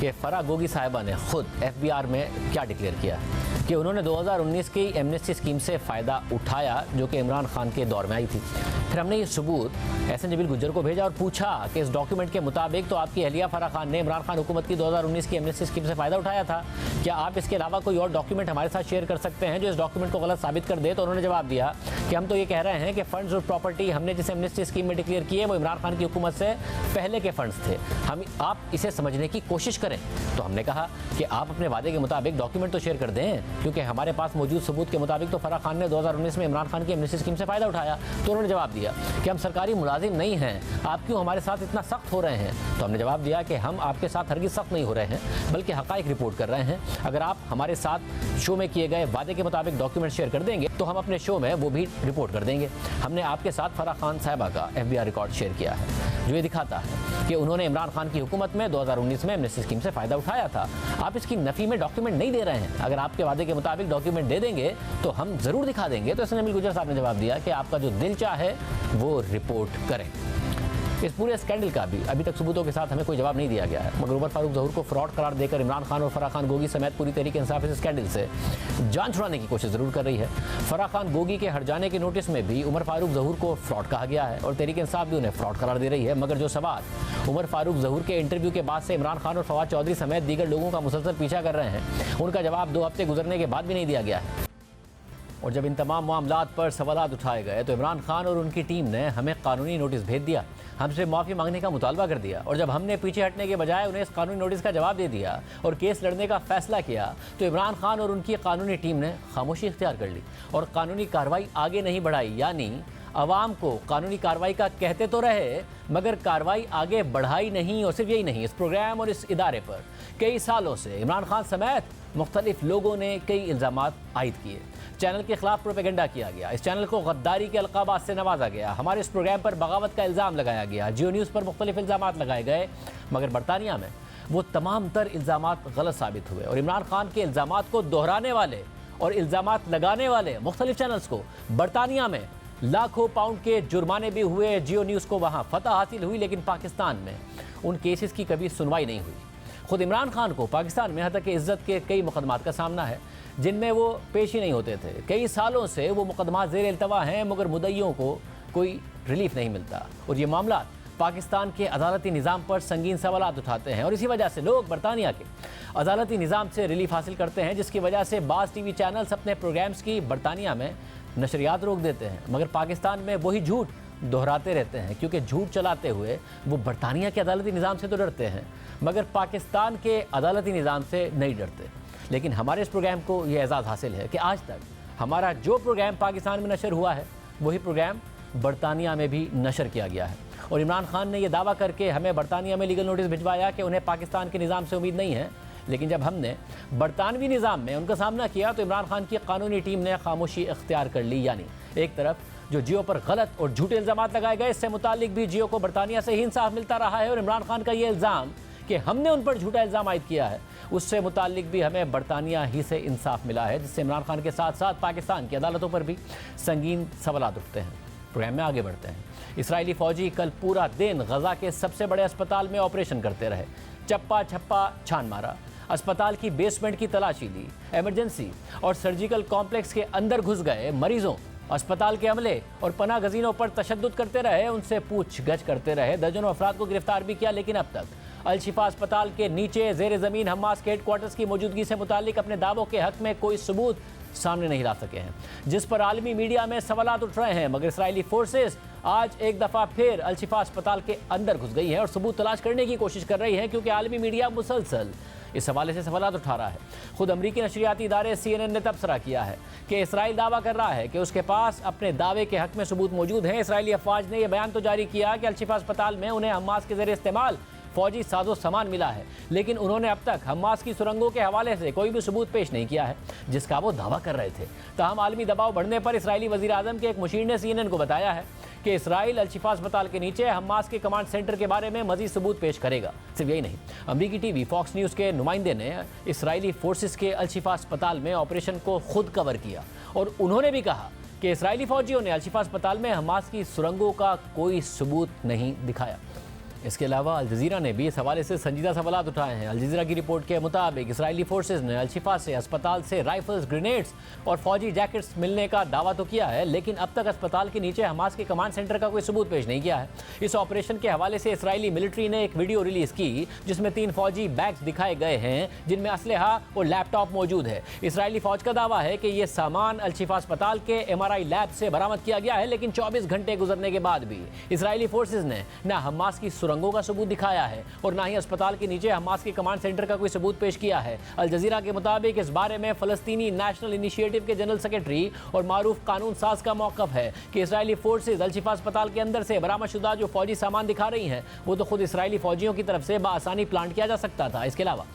A: कि फराह गोगी साहिबा ने खुद एफबीआर में क्या डिक्लेयर किया कि उन्होंने 2019 की एमनेस्टी स्कीम से फ़ायदा उठाया जो कि इमरान खान के दौर में आई थी। फिर हमने ये सबूत एहसन जमील गुज्जर को भेजा और पूछा कि इस डॉक्यूमेंट के मुताबिक तो आपकी अहलिया फराह खान ने इमरान खान हुकूमत की 2019 की एमनेस्टी स्कीम से फ़ायदा उठाया था, क्या आप इसके अलावा कोई और डॉक्यूमेंट हमारे साथ शेयर कर सकते हैं जो इस डॉक्यूमेंट को गलत साबित कर दे। तो उन्होंने जवाब दिया कि हम तो ये कह रहे हैं कि फंड्स और प्रॉपर्टी हमने जिस एमनेस्टी स्कीम में डिक्लेयर किए वो इमरान खान की हुकूमत से पहले के फंड्स थे, हम आप इसे समझने की कोशिश करें। तो हमने कहा कि आप अपने वादे के मुताबिक डॉक्यूमेंट तो शेयर कर दें, क्योंकि हमारे पास मौजूद सबूत के मुताबिक तो फराह खान ने 2019 में इमरान खान की एमनेस्टी स्कीम से फ़ायदा उठाया। तो उन्होंने जवाब दिया कि हम सरकारी मुलाजिम नहीं हैं, आप क्यों हमारे साथ इतना सख्त हो रहे हैं। तो हमने जवाब दिया कि हम आपके साथ हरगिज़ सख्त नहीं हो रहे हैं, बल्कि हक़ाइक़ रिपोर्ट कर रहे हैं। अगर आप हमारे साथ शो में किए गए वादे के मुताबिक डॉक्यूमेंट शेयर कर देंगे तो हम अपने शो में वो भी रिपोर्ट कर देंगे। हमने आपके साथ फराह खान साहिबा का एफबीआर रिकॉर्ड शेयर किया है जो ये दिखाता है कि उन्होंने इमरान खान की हुकूमत में 2019 में एमनेस्टी स्कीम से फ़ायदा उठाया था। आप इसकी नफ़ी में डॉक्यूमेंट नहीं दे रहे हैं, अगर आपके वादे के मुताबिक डॉक्यूमेंट दे देंगे तो हम ज़रूर दिखा देंगे। तो एहसन जमील गुज्जर साहब ने जवाब दिया कि आपका जो दिल चाहे वो रिपोर्ट करें। इस पूरे स्कैंडल का भी अभी तक सबूतों के साथ हमें कोई जवाब नहीं दिया गया है, मगर उमर फारूक ज़हूर को फ्रॉड करार देकर इमरान खान और फराह खान गोगी समेत पूरी तहरीक इंसाफ इस स्कैंडल से जान छुड़ाने की कोशिश जरूर कर रही है। फराह खान गोगी के हट जाने के नोटिस में भी उमर फारूक ज़हूर को फ्रॉड कहा गया है और तहरीक इंसाफ भी उन्हें फ्रॉड करार दे रही है, मगर जो सवाल उमर फारूक ज़हूर के इंटरव्यू के बाद से इमरान खान और फवाद चौधरी समेत दीगर लोगों का मुसलसल पीछा कर रहे हैं, उनका जवाब 2 हफ्ते गुजरने के बाद भी नहीं दिया गया है। और जब इन तमाम मामलात पर सवालात उठाए गए तो इमरान खान और उनकी टीम ने हमें कानूनी नोटिस भेज दिया, हमसे माफ़ी मांगने का मुतालबा कर दिया, और जब हमने पीछे हटने के बजाय उन्हें इस कानूनी नोटिस का जवाब दे दिया और केस लड़ने का फैसला किया तो इमरान खान और उनकी कानूनी टीम ने खामोशी इख्तियार कर ली और कानूनी कार्रवाई आगे नहीं बढ़ाई। यानी अवाम को कानूनी कार्रवाई का कहते तो रहे मगर कार्रवाई आगे बढ़ाई नहीं। और सिर्फ यही नहीं, इस प्रोग्राम और इस इदारे पर कई सालों से इमरान खान समेत मुख्तलिफ लोगों ने कई इल्ज़ामात आयद किए। चैनल के खिलाफ प्रोपेगेंडा किया गया, इस चैनल को गद्दारी के अलकाबात से नवाजा गया, हमारे इस प्रोग्राम पर बगावत का इल्ज़ाम लगाया गया, जियो न्यूज़ पर मुख्तलिफ इल्ज़ामात लगाए गए, मगर बरतानिया में वो तमाम तर इल्ज़ामात गलत साबित हुए और इमरान खान के इल्ज़ामात को दोहराने वाले और इल्ज़ामात लगाने वाले मुख्तलिफ चैनल्स को बरतानिया में लाखों पाउंड के जुर्माने भी हुए। जियो न्यूज़ को वहाँ फतह हासिल हुई, लेकिन पाकिस्तान में उन केसेस की कभी सुनवाई नहीं हुई। खुद इमरान खान को पाकिस्तान में हतक इज़्ज़त के कई मुकदमात का सामना है जिनमें वो पेश ही नहीं होते थे। कई सालों से वो मुकदमा ज़ेर इल्तवा हैं मगर मुद्दइयों को कोई रिलीफ नहीं मिलता और ये मामला पाकिस्तान के अदालती निज़ाम पर संगीन सवालात उठाते हैं और इसी वजह से लोग बरतानिया के अदालती निज़ाम से रिलीफ हासिल करते हैं, जिसकी वजह से बाज़ टीवी चैनल्स अपने प्रोग्राम्स की बरतानिया में नशरियात रोक देते हैं, मगर पाकिस्तान में वही झूठ दोहराते रहते हैं क्योंकि झूठ चलाते हुए वो बरतानिया के अदालती निज़ाम से तो डरते हैं मगर पाकिस्तान के अदालती निज़ाम से नहीं डरते। लेकिन हमारे इस प्रोग्राम को ये एजाज़ हासिल है कि आज तक हमारा जो प्रोग्राम पाकिस्तान में नशर हुआ है वही प्रोग्राम बरतानिया में भी नशर किया गया है। और इमरान खान ने यह दावा करके हमें बरतानिया में लीगल नोटिस भिजवाया कि उन्हें पाकिस्तान के निज़ाम से उम्मीद नहीं है, लेकिन जब हमने बरतानवी निज़ाम में उनका सामना किया तो इमरान खान की कानूनी टीम ने खामोशी इख्तियार कर ली। यानी एक तरफ जो जियो पर गलत और झूठे इल्ज़ामात लगाए गए, इससे मुतालिक भी जियो को बरतानिया से ही इंसाफ मिलता रहा है और इमरान खान का ये इल्ज़ाम कि हमने उन पर झूठा इल्ज़ाम आयद किया है उससे मुतालिक भी हमें बरतानिया ही से इंसाफ मिला है, जिससे इमरान खान के साथ साथ पाकिस्तान की अदालतों पर भी संगीन सवालात उठते हैं। प्रोग्राम में आगे बढ़ते हैं। इसराइली फ़ौजी कल पूरा दिन गज़ा के सबसे बड़े अस्पताल में ऑपरेशन करते रहे, चप्पा छप्पा छान मारा, अस्पताल की बेसमेंट की तलाशी ली, इमरजेंसी और सर्जिकल कॉम्प्लेक्स के अंदर घुस गए मरीजों, अस्पताल के अमले और पनाह गज़ीनों पर तशद्दुद करते रहे, उनसे पूछगछ करते रहे, दर्जनों अफराद को गिरफ्तार भी किया, लेकिन अब तक अल-शिफा अस्पताल के नीचे ज़ेर ज़मीन हमास के हेडक्वार्टर्स की मौजूदगी से मुतालिक अपने दावों के हक में कोई सबूत सामने नहीं ला सके हैं, जिस पर आलमी मीडिया में सवालात उठ रहे हैं। मगर इसराइली फोर्सेस आज एक दफ़ा फिर अल-शिफा अस्पताल के अंदर घुस गई है और सबूत तलाश करने की कोशिश कर रही है क्योंकि आलमी मीडिया मुसलसल इस हवाले से सवालात उठा रहा है। खुद अमरीकी नशरियाती इदारे CNN ने तबसरा किया है कि इसराइल दावा कर रहा है कि उसके पास अपने दावे के हक में सबूत मौजूद हैं। इसराइली अफवाज ने यह बयान तो जारी किया कि अल-शिफा अस्पताल में उन्हें हमास के ज़रिए इस्तेमाल फौजी साजो सामान मिला है, लेकिन उन्होंने अब तक हमास की सुरंगों के हवाले से कोई भी सबूत पेश नहीं किया है जिसका वो दावा कर रहे थे। ताहम आलमी दबाव बढ़ने पर इसराइली वज़ीर आज़म के एक मुशीर ने CNN को बताया है कि इसराइल अल-शिफा अस्पताल के नीचे हमास के कमांड सेंटर के बारे में मजीद सबूत पेश करेगा। सिर्फ यही नहीं, अमरीकी टीवी फॉक्स न्यूज़ के नुमाइंदे ने इसराइली फोर्सेस के अल-शिफा अस्पताल में ऑपरेशन को खुद कवर किया और उन्होंने भी कहा कि इसराइली फौजियों ने अल-शिफा अस्पताल में हमास की सुरंगों का कोई सबूत नहीं दिखाया। इसके अलावा अल जज़ीरा ने भी इस हवाले से संजीदा सवालात उठाए हैं। अल जज़ीरा की रिपोर्ट के मुताबिक इसराइली फोर्सेस ने अल-शिफा से अस्पताल से राइफल्स, ग्रेनेड्स और फौजी जैकेट्स मिलने का दावा तो किया है, लेकिन अब तक अस्पताल के नीचे हमास के कमांड सेंटर का कोई सबूत पेश नहीं किया है। इस ऑपरेशन के हवाले से इसराइली मिलिट्री ने एक वीडियो रिलीज़ की जिसमें 3 फौजी बैग्स दिखाए गए हैं जिनमें असलहा और लैपटॉप मौजूद है। इसराइली फौज का दावा है कि यह सामान अल-शिफा अस्पताल के MRI लैब से बरामद किया गया है, लेकिन 24 घंटे गुजरने के बाद भी इसराइली फोर्सेज ने न हमास की सुरंगों का सबूत दिखाया है और ना ही अस्पताल के नीचे हमास के कमांड सेंटर का कोई सबूत पेश किया है। अल जज़ीरा के मुताबिक इस बारे में फ़लस्तीनी नेशनल इनिशिएटिव के जनरल सेक्रेटरी और मारूफ कानून साज का मौक़िफ़ है कि इसराइली फोर्सेज अल-शिफा अस्पताल के अंदर से बरामदशुदा जो फौजी सामान दिखा रही हैं वो तो खुद इसराइली फौजियों की तरफ से बआसानी प्लांट किया जा सकता था। इसके अलावा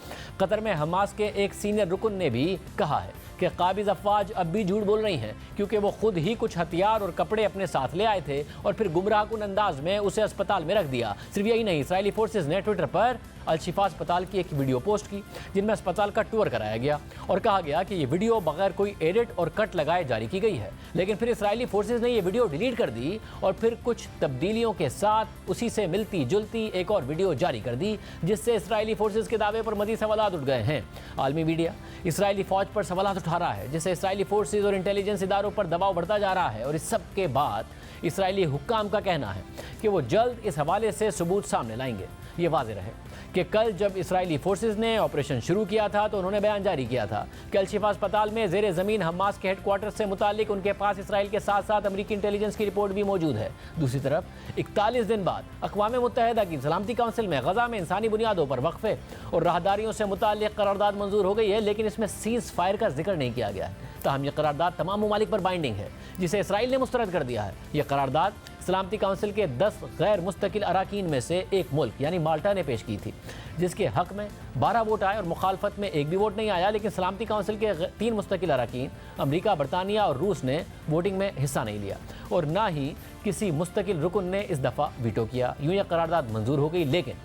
A: कतर में हमास के एक सीनियर रुकन ने भी कहा है कि काबिज अफवाज अब भी झूठ बोल रही हैं क्योंकि वो खुद ही कुछ हथियार और कपड़े अपने साथ ले आए थे और फिर गुमराहकुन अंदाज में उसे अस्पताल में रख दिया। सिर्फ यही नहीं, इजरायली फोर्सेस ने ट्विटर पर अल-शिफा अस्पताल की एक वीडियो पोस्ट की जिनमें अस्पताल का टूर कराया गया और कहा गया कि ये वीडियो बगैर कोई एडिट और कट लगाए जारी की गई है। लेकिन फिर इजरायली फोर्सेस ने ये वीडियो डिलीट कर दी और फिर कुछ तब्दीलियों के साथ उसी से मिलती जुलती एक और वीडियो जारी कर दी, जिससे इजरायली फोर्सेस के दावे पर मज़ीद सवालात उठ गए हैं। आलमी मीडिया इसराइली फौज पर सवालात उठा रहा है, जिससे इसराइली फोर्सेस और इंटेलिजेंस इदारों पर दबाव बढ़ता जा रहा है और इस सब के बाद इसराइली हुक्काम का कहना है कि वो जल्द इस हवाले से सबूत सामने लाएंगे। ये वाज़ेह रहे कि कल जब इसराइली फोर्सेस ने ऑपरेशन शुरू किया था तो उन्होंने बयान जारी किया था कि अल-शिफा अस्पताल में ज़ेरे ज़मीन हमास के हेडक्वार्टर से मुतालिक उनके पास इसराइल के साथ साथ अमरीकी इंटेलिजेंस की रिपोर्ट भी मौजूद है। दूसरी तरफ 41 दिन बाद अक़वाम मुत्तहिदा की सलामती काउंसिल में गज़ा में इंसानी बुनियादों पर वक्फे और राहदारियों से मुतालिक करारदाद मंजूर हो गई है, लेकिन इसमें सीज़ फायर का जिक्र नहीं किया गया है। ताहम यह करारदाद तमाम ममालिक पर बाइंडिंग है, जिसे इसराइल ने मुस्तरद कर दिया है। यह करारदाद सलामती काउंसिल के 10 गैर मुस्तकिल अराकीन में से एक मुल्क यानी माल्टा ने पेश की थी, जिसके हक में 12 वोट आए और मुखालफत में एक भी वोट नहीं आया। लेकिन सलामती काउंसिल के 3 मुस्तकिल अराकीन अमरीका, बरतानिया और रूस ने वोटिंग में हिस्सा नहीं लिया और ना ही किसी मुस्तकिल रुकन ने इस दफ़ा वीटो किया। यूँ यह करारदाद मंजूर हो गई, लेकिन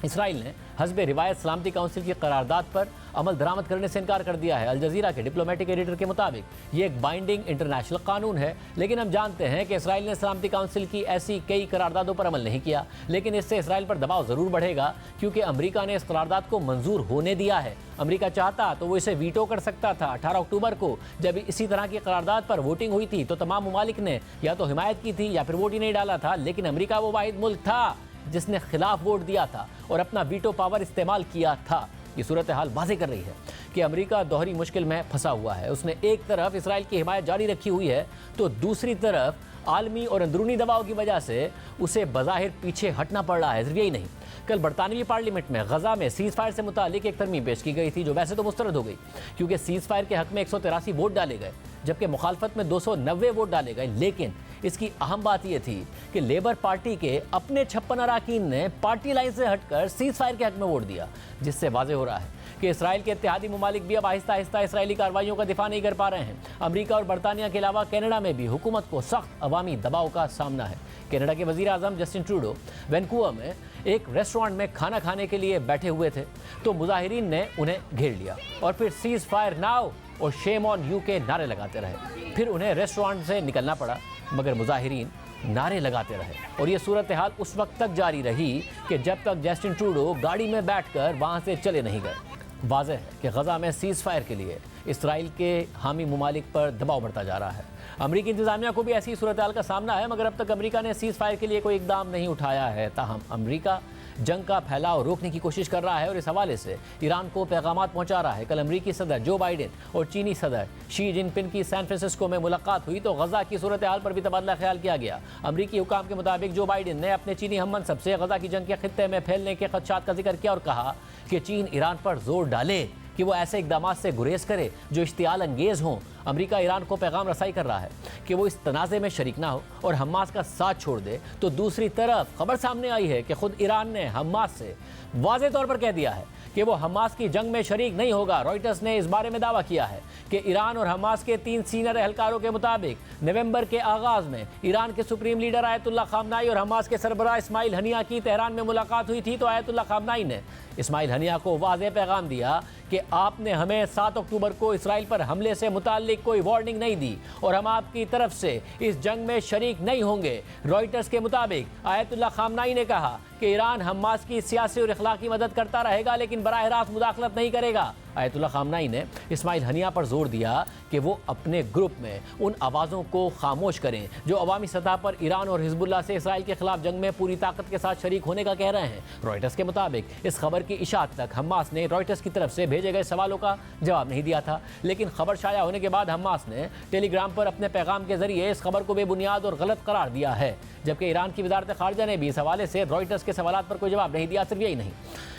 A: इसराइल ने हस्बे रिवायत सलामती काउंसिल की करारदाद पर अमल दरामद करने से इनकार कर दिया है। अल जज़ीरा के डिप्लोमेटिक एडिटर के मुताबिक ये एक बाइंडिंग इंटरनेशनल कानून है, लेकिन हम जानते हैं कि इसराइल ने सलामती काउंसिल की ऐसी कई करारदादों पर अमल नहीं किया। लेकिन इससे इसराइल पर दबाव ज़रूर बढ़ेगा क्योंकि अमरीका ने इस करारदाद को मंजूर होने दिया है। अमरीका चाहता तो वो इसे वीटो कर सकता था। 18 अक्टूबर को जब इसी तरह की करारदाद पर वोटिंग हुई थी तो तमाम ममालिक ने या तो हिमायत की थी या फिर वोट ही नहीं डाला था, लेकिन अमरीका वो वाहिद मुल्क था जिसने खिलाफ वोट दिया था और अपना वीटो पावर इस्तेमाल किया था। ये सूरत हाल वाज़ेह कर रही है कि अमेरिका दोहरी मुश्किल में फंसा हुआ है। उसने एक तरफ इसराइल की हिमायत जारी रखी हुई है तो दूसरी तरफ आलमी और अंदरूनी दबाव की वजह से उसे बज़ाहिर पीछे हटना पड़ रहा है। सिर्फ यही नहीं, कल बरतानवी पार्लियामेंट में गज़ा में सीज़ फायर से मुतालिक एक तरमीम पेश की गई थी जो वैसे तो मुस्तरद हो गई क्योंकि सीज़ फायर के हक में 183 वोट डाले गए जबकि मुखालफत में 290 वोट डाले गए। लेकिन इसकी अहम बात यह थी कि लेबर पार्टी के अपने 56 अराकीन ने पार्टी लाइन से हटकर सीज़ फायर के हक में वोट दिया, जिससे वाज़ेह हो रहा है कि इसराइल के इत्तेहादी ममालिक भी अब आहिस्ता आहिस्ता इसराइली कार्रवाइयों का दिफा नहीं कर पा रहे हैं। अमेरिका और बरतानिया के अलावा कनाडा में भी हुकूमत को सख्त अवामी दबाव का सामना है। कनाडा के वज़ीर आज़म जस्टिन ट्रूडो वैनकूवर में एक रेस्टोरेंट में खाना खाने के लिए बैठे हुए थे तो मुजाहिरीन ने उन्हें घेर लिया और फिर सीज़ फायर नाउ और शेम ऑन यू के नारे लगाते रहे। फिर उन्हें रेस्टोरेंट से निकलना पड़ा, मगर मुजाहिरीन नारे लगाते रहे और ये सूरत हाल उस वक्त तक जारी रही कि जब तक जस्टिन ट्रूडो गाड़ी में बैठकर वहाँ से चले नहीं गए। वाज़ेह है कि गज़ा में सीज़ फायर के लिए इसराइल के हामी ममालिक पर दबाव बढ़ता जा रहा है। अमरीकी इंतज़ामिया को भी ऐसी सूरत हाल का सामना है, मगर अब तक अमरीका ने सीज़ फायर के लिए कोई इकदाम नहीं उठाया है। ताहम अमरीका जंग का फैलाव रोकने की कोशिश कर रहा है और इस हवाले से ईरान को पैगामात पहुंचा रहा है। कल अमरीकी सदर जो बाइडेन और चीनी सदर शी जिनपिंग की सैन फ्रांसिस्को में मुलाकात हुई तो गज़ा की सूरत हाल पर भी तबादला ख्याल किया गया। अमरीकी हुकाम के मुताबिक जो बाइडेन ने अपने चीनी हम मनसब से गज़ा की जंग के खित्ते में फैलने के खदशात का जिक्र किया और कहा कि चीन ईरान पर जोर डाले कि वो ऐसे इकदाम से गुरेज करे जो इश्तियाल अंगेज हों। अमरीका ईरान को पैगाम रसाई कर रहा है कि वो इस तनाज़े में शरीक ना हो और हमास का साथ छोड़ दे। तो दूसरी तरफ खबर सामने आई है कि खुद ईरान ने हमास से वाज़ेह तौर पर कह दिया है कि वो हमास की जंग में शरीक नहीं होगा। रॉयटर्स ने इस बारे में दावा किया है कि ईरान और हमास के 3 सीनियर एहलकारों के मुताबिक नवंबर के आगाज़ में ईरान के सुप्रीम लीडर आयतुल्लाह खामनाई और हमास के सरबराह इस्माइल हनिया की तेहरान में मुलाकात हुई थी। तो आयतुल्लाह खामनाई ने इस्माइल हनिया को वाज़ेह पैगाम दिया कि आपने हमें 7 अक्टूबर को इसराइल पर हमले से मुताल्लिक कोई वार्निंग नहीं दी और हम आपकी तरफ से इस जंग में शरीक नहीं होंगे। रॉयटर्स के मुताबिक आयतुल्लाह खामनाई ने कहा कि ईरान हमास की सियासी और इखलाकी मदद करता रहेगा लेकिन बराह रास्त मुदाखलत नहीं करेगा। आयतुल्लाह खामनाई ने इस्माइल हनिया पर जोर दिया कि वो अपने ग्रुप में उन आवाज़ों को खामोश करें जो अवामी सतह पर ईरान और हिजबुल्लाह से इसराइल के खिलाफ जंग में पूरी ताकत के साथ शरीक होने का कह रहे हैं। रॉयटर्स के मुताबिक इस खबर की इशाअत तक हमास ने रॉयटर्स की तरफ से भेजे गए सवालों का जवाब नहीं दिया था, लेकिन खबर शाया होने के बाद हमास ने टेलीग्राम पर अपने पैगाम के जरिए इस खबर को बेबुनियाद और गलत करार दिया है, जबकि ईरान की वजारत खारजा ने भी इस हवाले से रॉयटर्स के सवालात पर कोई जवाब नहीं दिया। सिर्फ यही नहीं,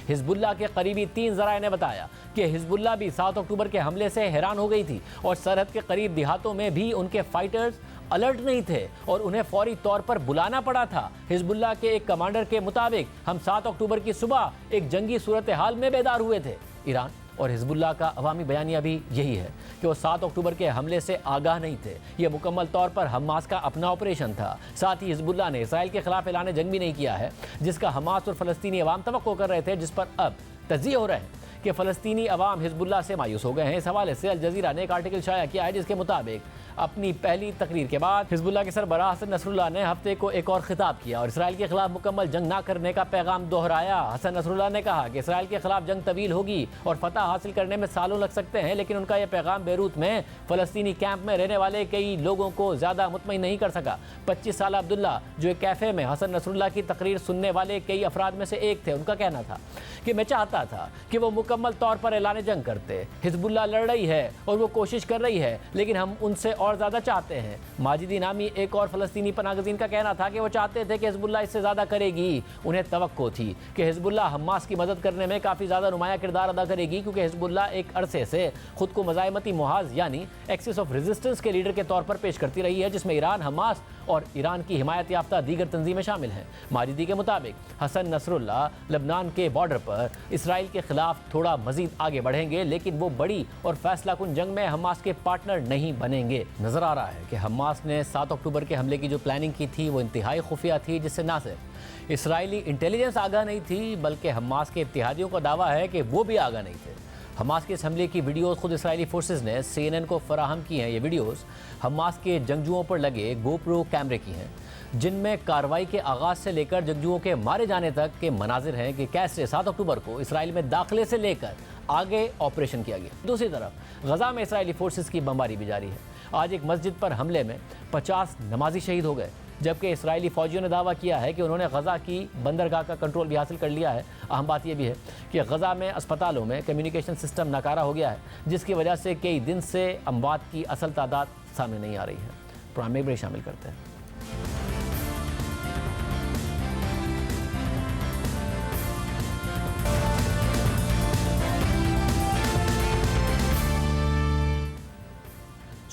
A: हिजबुल्लाह के करीबी 3 ज़राए ने बताया कि हिजबुल्लाह भी 7 अक्टूबर के हमले से हैरान हो गई थी और सरहद के करीब देहातों में भी उनके फाइटर्स अलर्ट नहीं थे और उन्हें फौरी तौर पर बुलाना पड़ा था। हिजबुल्लाह के एक कमांडर के मुताबिक हम 7 अक्टूबर की सुबह एक जंगी सूरत हाल में बेदार हुए थे। ईरान और हिजबुल्लाह का अवामी बयानिया भी यही है कि वो 7 अक्टूबर के हमले से आगाह नहीं थे। ये मुकम्मल तौर पर हमास का अपना ऑपरेशन था। साथ ही हिजबुल्लाह ने इसराइल के खिलाफ ऐलान जंग भी नहीं किया है, जिसका हमास और फ़लस्तीनी अवाम तवक्को कर रहे थे, जिस पर अब तज़िये हो रहे हैं कि फ़लस्तीनी अवाम हिजबुल्लाह से मायूस हो गए हैं। इस हवाले से अल जज़ीरा ने एक आर्टिकल शाया किया है, जिसके मुताबिक अपनी पहली तकरीर के बाद हिजबुल्लाह के सरबराह हसन नसरुल्लाह ने हफ्ते को एक और खिताब किया और इसराइल के खिलाफ मुकम्मल जंग ना करने का पैगाम दोहराया। हसन नसरुल्लाह ने कहा कि इसराइल के खिलाफ जंग तवील होगी और फतह हासिल करने में सालों लग सकते हैं, लेकिन उनका यह पैगाम बेरूत में फ़लस्तीनी कैंप में रहने वाले कई लोगों को ज़्यादा मुतमईन नहीं कर सका। 25 साल अब्दुल्ला, जो एक कैफ़े में हसन नसरुल्लाह की तकरीर सुनने वाले कई अफराद में से एक थे, उनका कहना था कि मैं चाहता था कि वो मुकम्मल तौर पर ऐलान जंग करते। हिजबुल्लाह लड़ रही है और वो कोशिश कर रही है, लेकिन हम उनसे और ज़्यादा चाहते हैं। माजिदी नामी एक और फ़लस्तीनी पनागज़ीन का कहना था कि वो चाहते थे कि हिजबुल्लाह इससे ज़्यादा करेगी। उन्हें तवक्को थी कि हिजबुल्लाह हमास की मदद करने में काफ़ी ज़्यादा नुमाया किरदार अदा करेगी, क्योंकि हिजबुल्लाह एक अरसे से खुद को मज़ाहमती मुहाज़ यानी एक्सिस ऑफ रेजिस्टेंस के लीडर के तौर पर पेश करती रही है, जिसमें ईरान, हमास और ईरान की हिमायत याफ्ता दीगर तंजीमें शामिल हैं। माजिदी के मुताबिक हसन नसरुल्लाह लबनान के बॉर्डर पर इसराइल के खिलाफ थोड़ा मजीद आगे बढ़ेंगे, लेकिन वो बड़ी और फैसला कुन जंग में हमास के पार्टनर नहीं बनेंगे। नजर आ रहा है कि हमास ने 7 अक्टूबर के हमले की जो प्लानिंग की थी वो इंतहाई खुफिया थी, जिससे ना सिर्फ इसराइली इंटेलिजेंस आगाह नहीं थी, बल्कि हमास के इत्तेहादियों का दावा है कि वो भी आगाह नहीं थे। हमास के इस हमले की वीडियोस खुद इसराइली फोर्सेस ने CNN को फराहम की हैं। ये वीडियोस हमास के जंगजुओं पर लगे गोप्रो कैमरे की हैं, जिनमें कार्रवाई के आगाज़ से लेकर जंगजुओं के मारे जाने तक के मनाजिर हैं कि कैसे 7 अक्टूबर को इसराइल में दाखिले से लेकर आगे ऑपरेशन किया गया। दूसरी तरफ गजा में इसराइली फोर्सेस की बमबारी भी जारी है। आज एक मस्जिद पर हमले में 50 नमाजी शहीद हो गए, जबकि इसराइली फौजियों ने दावा किया है कि उन्होंने गजा की बंदरगाह का कंट्रोल भी हासिल कर लिया है। अहम बात यह भी है कि गजा में अस्पतालों में कम्युनिकेशन सिस्टम नाकारा हो गया है, जिसकी वजह से कई दिन से अमवात की असल तादाद सामने नहीं आ रही है। प्रोग्राम में ब्रेक शामिल करते हैं।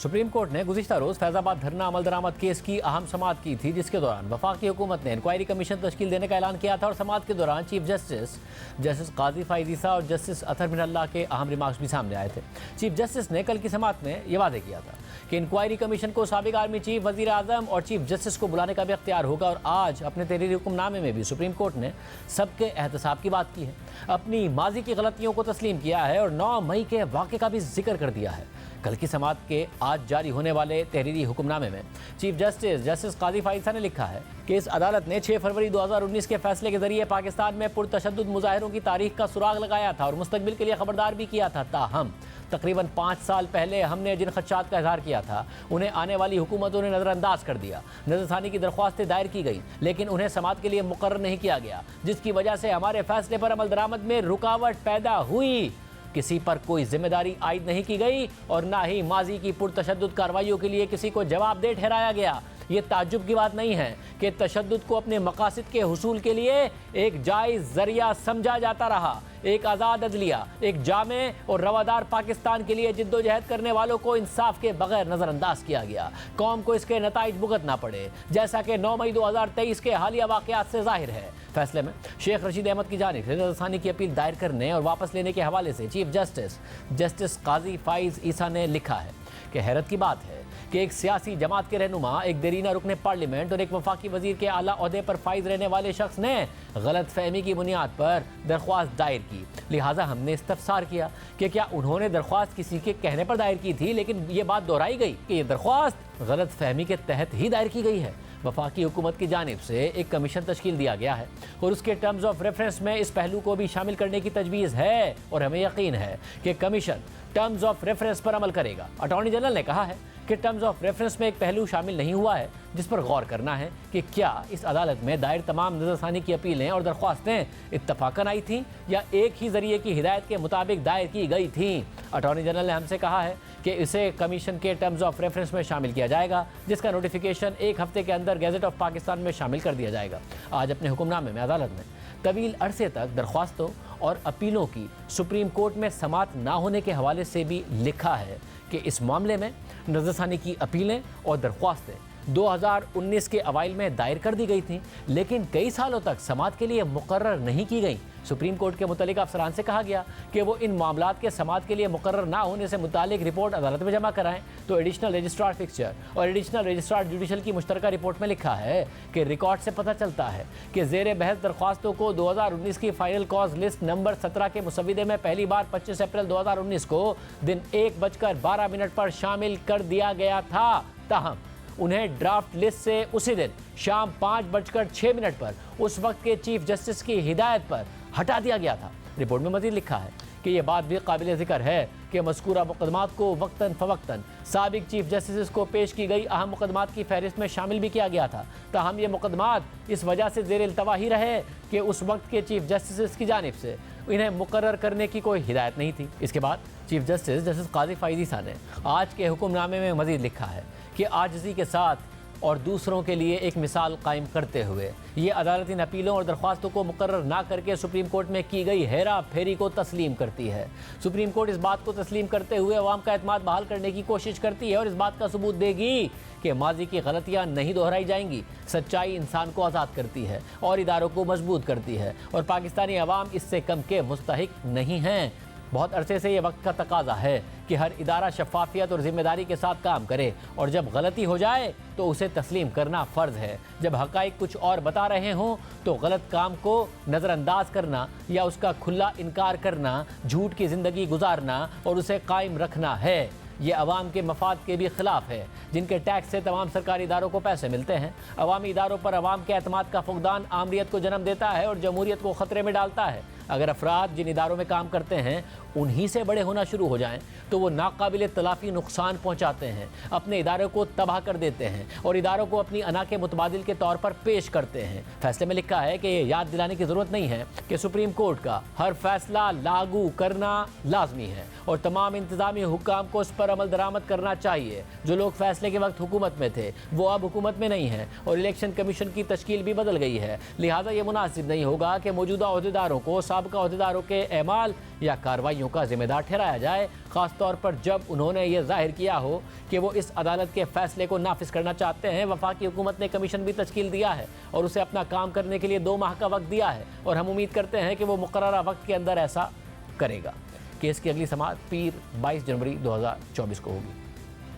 A: सुप्रीम कोर्ट ने गुज़िश्ता रोज़ फैज़ाबाद धरना अमल दरामद केस की अहम समाअत की थी, जिसके दौरान वफाकी हुकूमत ने इंक्वायरी कमीशन तश्कील देने का ऐलान किया था और समाअत के दौरान चीफ जस्टिस काजी फ़ाइज़ ईसा और जस्टिस अतहर बिन अल्लाह के अहम रिमार्क्स भी सामने आए थे। चीफ जस्टिस ने कल की समाअत में यह वादे किया था कि इंक्वायरी कमीशन को साबिक आर्मी चीफ, वज़ीर आज़म और चीफ जस्टिस को बुलाने का भी अख्तियार होगा। और आज अपने तहरीरी हुक्मनामे में भी सुप्रीम कोर्ट ने सबके एहतसाब की बात की है, अपनी माजी की गलतियों को तस्लीम किया है और 9 मई के वाक़े का भी जिक्र कर दिया है। कल की समाअत के आज जारी होने वाले तहरीरी हुक्मनामे में चीफ जस्टिस काजी फ़ाइज़ ईसा ने लिखा है कि इस अदालत ने 6 फरवरी 2019 के फैसले के जरिए पाकिस्तान में पुरतशद्दुद मुजाहिरों की तारीख का सुराग लगाया था और मुस्तकबिल के लिए खबरदार भी किया था। ताहम तकरीबन 5 साल पहले हमने जिन खदशात का इजहार किया था, उन्हें आने वाली हुकूमतों ने नज़रअंदाज कर दिया। नज़रसानी की दरख्वास्तें दायर की गई, लेकिन उन्हें समाअत के लिए मुकर्रर नहीं किया गया, जिसकी वजह से हमारे फैसले पर अमल दरामद में रुकावट पैदा हुई। किसी पर कोई जिम्मेदारी आयद नहीं की गई और ना ही माजी की पुरतशद्दुद कार्रवाइयों के लिए किसी को जवाबदेह ठहराया गया। ये ताज्जुब की बात नहीं है कि तशद्दुद को अपने मकासद के हुसूल के लिए एक जायज़ जरिया समझा जाता रहा। एक आज़ाद अदलिया, एक जामे और रवादार पाकिस्तान के लिए जिद्दोजहद करने वालों को इंसाफ के बगैर नज़रअंदाज किया गया। कौम को इसके नताइज भुगतना पड़े, जैसा कि 9 मई 2023 के हालिया वाक़यात से जाहिर है। फैसले में शेख रशीद अहमद की जानिब से नज़रसानी की अपील दायर करने और वापस लेने के हवाले से चीफ जस्टिस काजी फ़ाइज़ ईसा ने लिखा है कि हैरत की बात है कि एक सियासी जमात के रहनुमा, एक देरीना रुकने पार्लियामेंट और एक वफाकी वजीर के आला ओहदे पर फाइज रहने वाले शख्स ने गलत फहमी की बुनियाद पर दरख्वास्त दायर की। लिहाजा हमने इस्तफसार किया कि क्या उन्होंने दरख्वास्त किसी के कहने पर दायर की थी, लेकिन ये बात दोहराई गई कि ये दरख्वास्त गलत फहमी के तहत ही दायर की गई है। वफाकी हुकूमत की जानिब से एक कमीशन तश्कील दिया गया है और उसके टर्म्स ऑफ रेफरेंस में इस पहलू को भी शामिल करने की तजवीज़ है और हमें यकीन है कि कमीशन टर्म्स ऑफ रेफरेंस पर अमल करेगा। अटॉर्नी जनरल ने कहा है कि टर्म्स ऑफ रेफरेंस में एक पहलू शामिल नहीं हुआ है, जिस पर गौर करना है कि क्या इस अदालत में दायर तमाम नज़रसानी की अपीलें और दरख्वास्तें इत्तफाकन आई थीं या एक ही जरिए की हिदायत के मुताबिक दायर की गई थीं। अटॉर्नी जनरल ने हमसे कहा है कि इसे कमीशन के टर्म्स ऑफ रेफरेंस में शामिल किया जाएगा, जिसका नोटिफिकेशन 1 हफ्ते के अंदर गैजेट ऑफ पाकिस्तान में शामिल कर दिया जाएगा। आज अपने हुक्मनामे में अदालत ने तवील अरसे तक दरख्वास्तों और अपीलों की सुप्रीम कोर्ट में समाअत ना होने के हवाले से भी लिखा है कि इस मामले में नज़रसानी की अपीलें और दरख्वास्तें 2019 के अवाइल में दायर कर दी गई थीं, लेकिन कई सालों तक समाअत के लिए मुकर्रर नहीं की गई, सुप्रीम कोर्ट के मुतल्लिक अफसरान से कहा गया कि वो इन मामलात के समाअत के लिए मुकर्रर ना होने से मुतालिक रिपोर्ट अदालत में जमा कराएं। तो एडिशनल रजिस्ट्रार फिक्चर और एडिशनल रजिस्ट्रार जुडिशल की मुश्तरका रिपोर्ट में लिखा है कि रिकॉर्ड से पता चलता है कि ज़ेर बहस दरख्वास्तों को 2019 की फाइनल कॉज लिस्ट नंबर 17 के मुसविदे में पहली बार 25 अप्रैल 2019 को दिन 1:12 पर शामिल कर दिया गया था। ताहम उन्हें ड्राफ्ट लिस्ट से उसी दिन शाम 5:06 पर उस वक्त के चीफ जस्टिस की हिदायत पर हटा दिया गया था। रिपोर्ट में मज़ीद लिखा है कि यह बात भी काबिल ज़िक्र है कि मज़कूरा मुक़दमात को वक्तन फ़वक्तन साबिक चीफ जस्टिस को पेश की गई अहम मुक़दमात की फहरिस्त में शामिल भी किया गया था। ताहम ये मुक़दमात इस वजह से ज़ेर इल्तवा ही रहे कि उस वक्त के चीफ जस्टिस की जानिब से इन्हें मुकर्रर करने की कोई हिदायत नहीं थी। इसके बाद चीफ जस्टिस काजी फ़ाइज़ ईसा ने आज के हुक्मनामे में मज़ीद लिखा है कि आजिज़ी के साथ और दूसरों के लिए एक मिसाल कायम करते हुए ये अदालत इन अपीलों और दरख्वास्तों को मुकर्रर ना करके सुप्रीम कोर्ट में की गई हेरा फेरी को तस्लीम करती है। सुप्रीम कोर्ट इस बात को तस्लीम करते हुए अवाम का एतमाद बहाल करने की कोशिश करती है और इस बात का सबूत देगी कि माजी की गलतियाँ नहीं दोहराई जाएंगी। सच्चाई इंसान को आज़ाद करती है और इदारों को मजबूत करती है और पाकिस्तानी अवाम इससे कम के मुस्तहिक नहीं हैं। बहुत अरसे से ये वक्त का तकाजा है कि हर इदारा शफाफियत और ज़िम्मेदारी के साथ काम करे और जब गलती हो जाए तो उसे तस्लीम करना फ़र्ज़ है। जब हक़ाइक़ कुछ और बता रहे हों तो गलत काम को नज़रअंदाज करना या उसका खुला इनकार करना, झूठ की ज़िंदगी गुजारना और उसे कायम रखना है। ये अवाम के मफाद के भी खिलाफ है जिनके टैक्स से तमाम सरकारी इदारों को पैसे मिलते हैं। अवामी इदारों पर अवाम के एतमाद का फुकदान आमरीत को जन्म देता है और जमहूरियत को ख़तरे में डालता है। अगर अफराद जिन इदारों में काम करते हैं उन्हीं से बड़े होना शुरू हो जाएं तो वो नाकाबिल तलाफ़ी नुकसान पहुँचाते हैं, अपने इदारों को तबाह कर देते हैं और इदारों को अपनी अना के मुतबादिल के तौर पर पेश करते हैं। फैसले में लिखा है कि ये याद दिलाने की ज़रूरत नहीं है कि सुप्रीम कोर्ट का हर फैसला लागू करना लाजमी है और तमाम इंतज़ामी हुक्काम को उस पर अमल दरामद करना चाहिए। जो लोग फैसले के वक्त हुकूमत में थे वो अब हुकूमत में नहीं हैं और इलेक्शन कमीशन की तश्कील भी बदल गई है। लिहाजा ये मुनासिब नहीं होगा कि मौजूदा अहदेदारों को साबिक़ा अहदेदारों के एमाल या कार्रवाइयों का जिम्मेदार ठहराया जाए, ख़ास तौर पर जब उन्होंने ये जाहिर किया हो कि वो इस अदालत के फैसले को नाफिज करना चाहते हैं। वफाकी हुकूमत ने कमीशन भी तश्कील दिया है और उसे अपना काम करने के लिए 2 माह का वक्त दिया है और हम उम्मीद करते हैं कि वो मुकर्ररा वक्त के अंदर ऐसा करेगा। केस की अगली समाअत पीर 22 जनवरी 2024 को होगी।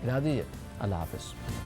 A: इजाज़त दीजिए, अल्लाह हाफ़िज़।